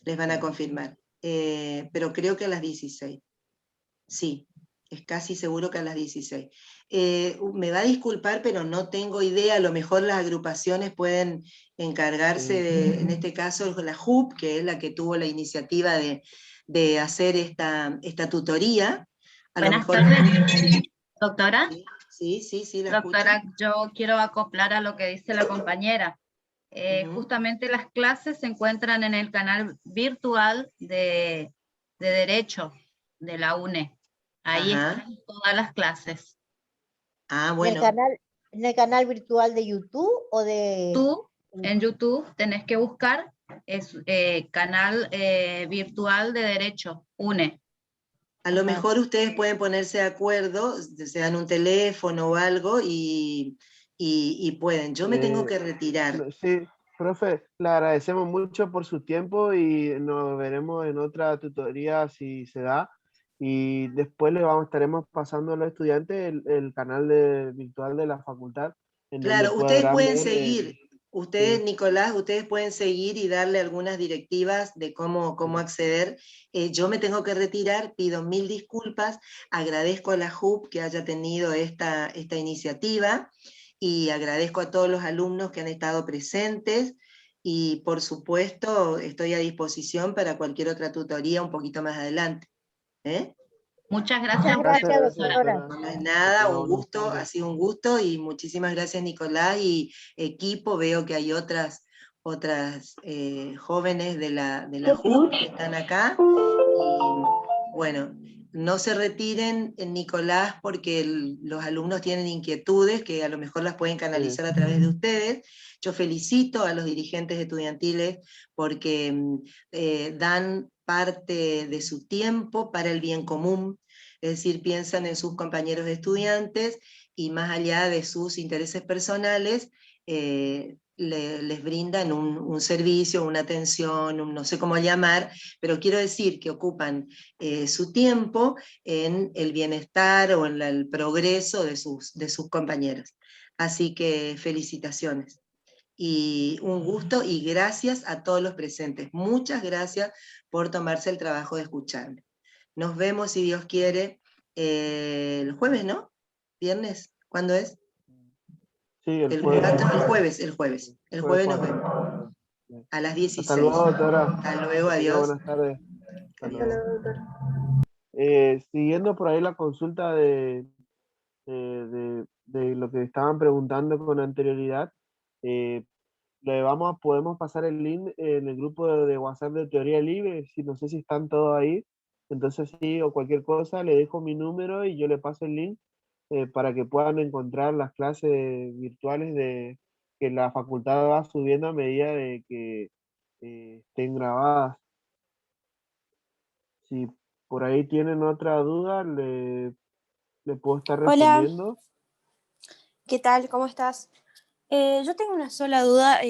Les van a confirmar. Pero creo que a las 16. Sí. Es casi seguro que a las 16. Me va a disculpar, pero no tengo idea, a lo mejor las agrupaciones pueden encargarse de, en este caso, la JUP, que es la que tuvo la iniciativa de hacer esta tutoría. A lo Buenas mejor... tardes, doctora. Sí, la Doctora, escucho. yo quiero acoplar a lo que dice la compañera. Justamente las clases se encuentran en el canal virtual de Derecho de la UNE. Ahí Ajá. están todas las clases. Ah, ¿En bueno. el canal virtual de YouTube o de...? Tú en YouTube tenés que buscar es canal virtual de Derecho, UNE. A lo Ajá. mejor ustedes pueden ponerse de acuerdo, se dan un teléfono o algo y pueden. Yo me tengo que retirar. Sí, profe, le agradecemos mucho por su tiempo y nos veremos en otra tutoría si se da. Y después estaremos pasando a los estudiantes el canal virtual de la facultad, en donde Claro, ustedes podrán pueden ver. seguir, ustedes, Sí. Nicolás, ustedes pueden seguir y darle algunas directivas de cómo acceder. Yo me tengo que retirar, pido 1000 disculpas, agradezco a la JUP que haya tenido esta iniciativa y agradezco a todos los alumnos que han estado presentes y por supuesto estoy a disposición para cualquier otra tutoría un poquito más adelante. Muchas gracias a usted, Gracias, profesora. doctora. No es nada, un gusto, ha sido un gusto y muchísimas gracias Nicolás y equipo. Veo que hay otras jóvenes de la JUP que están acá. Y bueno, no se retiren, Nicolás, porque los alumnos tienen inquietudes que a lo mejor las pueden canalizar a través de ustedes. Yo felicito a los dirigentes estudiantiles porque dan parte de su tiempo para el bien común. Es decir, piensan en sus compañeros de estudiantes y más allá de sus intereses personales, les brindan un servicio, una atención, no sé cómo llamar, pero quiero decir que ocupan su tiempo en el bienestar o en el progreso de sus compañeros. Así que felicitaciones. Y un gusto y gracias a todos los presentes. Muchas gracias por tomarse el trabajo de escucharme. Nos vemos, si Dios quiere, el jueves, ¿no? ¿Viernes? ¿Cuándo es? Sí, el jueves. El jueves nos vemos. A las 16. Hasta luego, doctora. Hasta luego, Que tenga adiós. buenas tardes. Hasta Adiós. luego. Siguiendo por ahí la consulta de lo que estaban preguntando con anterioridad, podemos pasar el link en el grupo de WhatsApp de Teoría Libre, no sé si están todos ahí, entonces sí, o cualquier cosa, le dejo mi número y yo le paso el link para que puedan encontrar las clases virtuales que la facultad va subiendo a medida de que estén grabadas. Si por ahí tienen otra duda, le puedo estar Hola. respondiendo. ¿Qué tal? ¿Cómo estás? Yo tengo una sola duda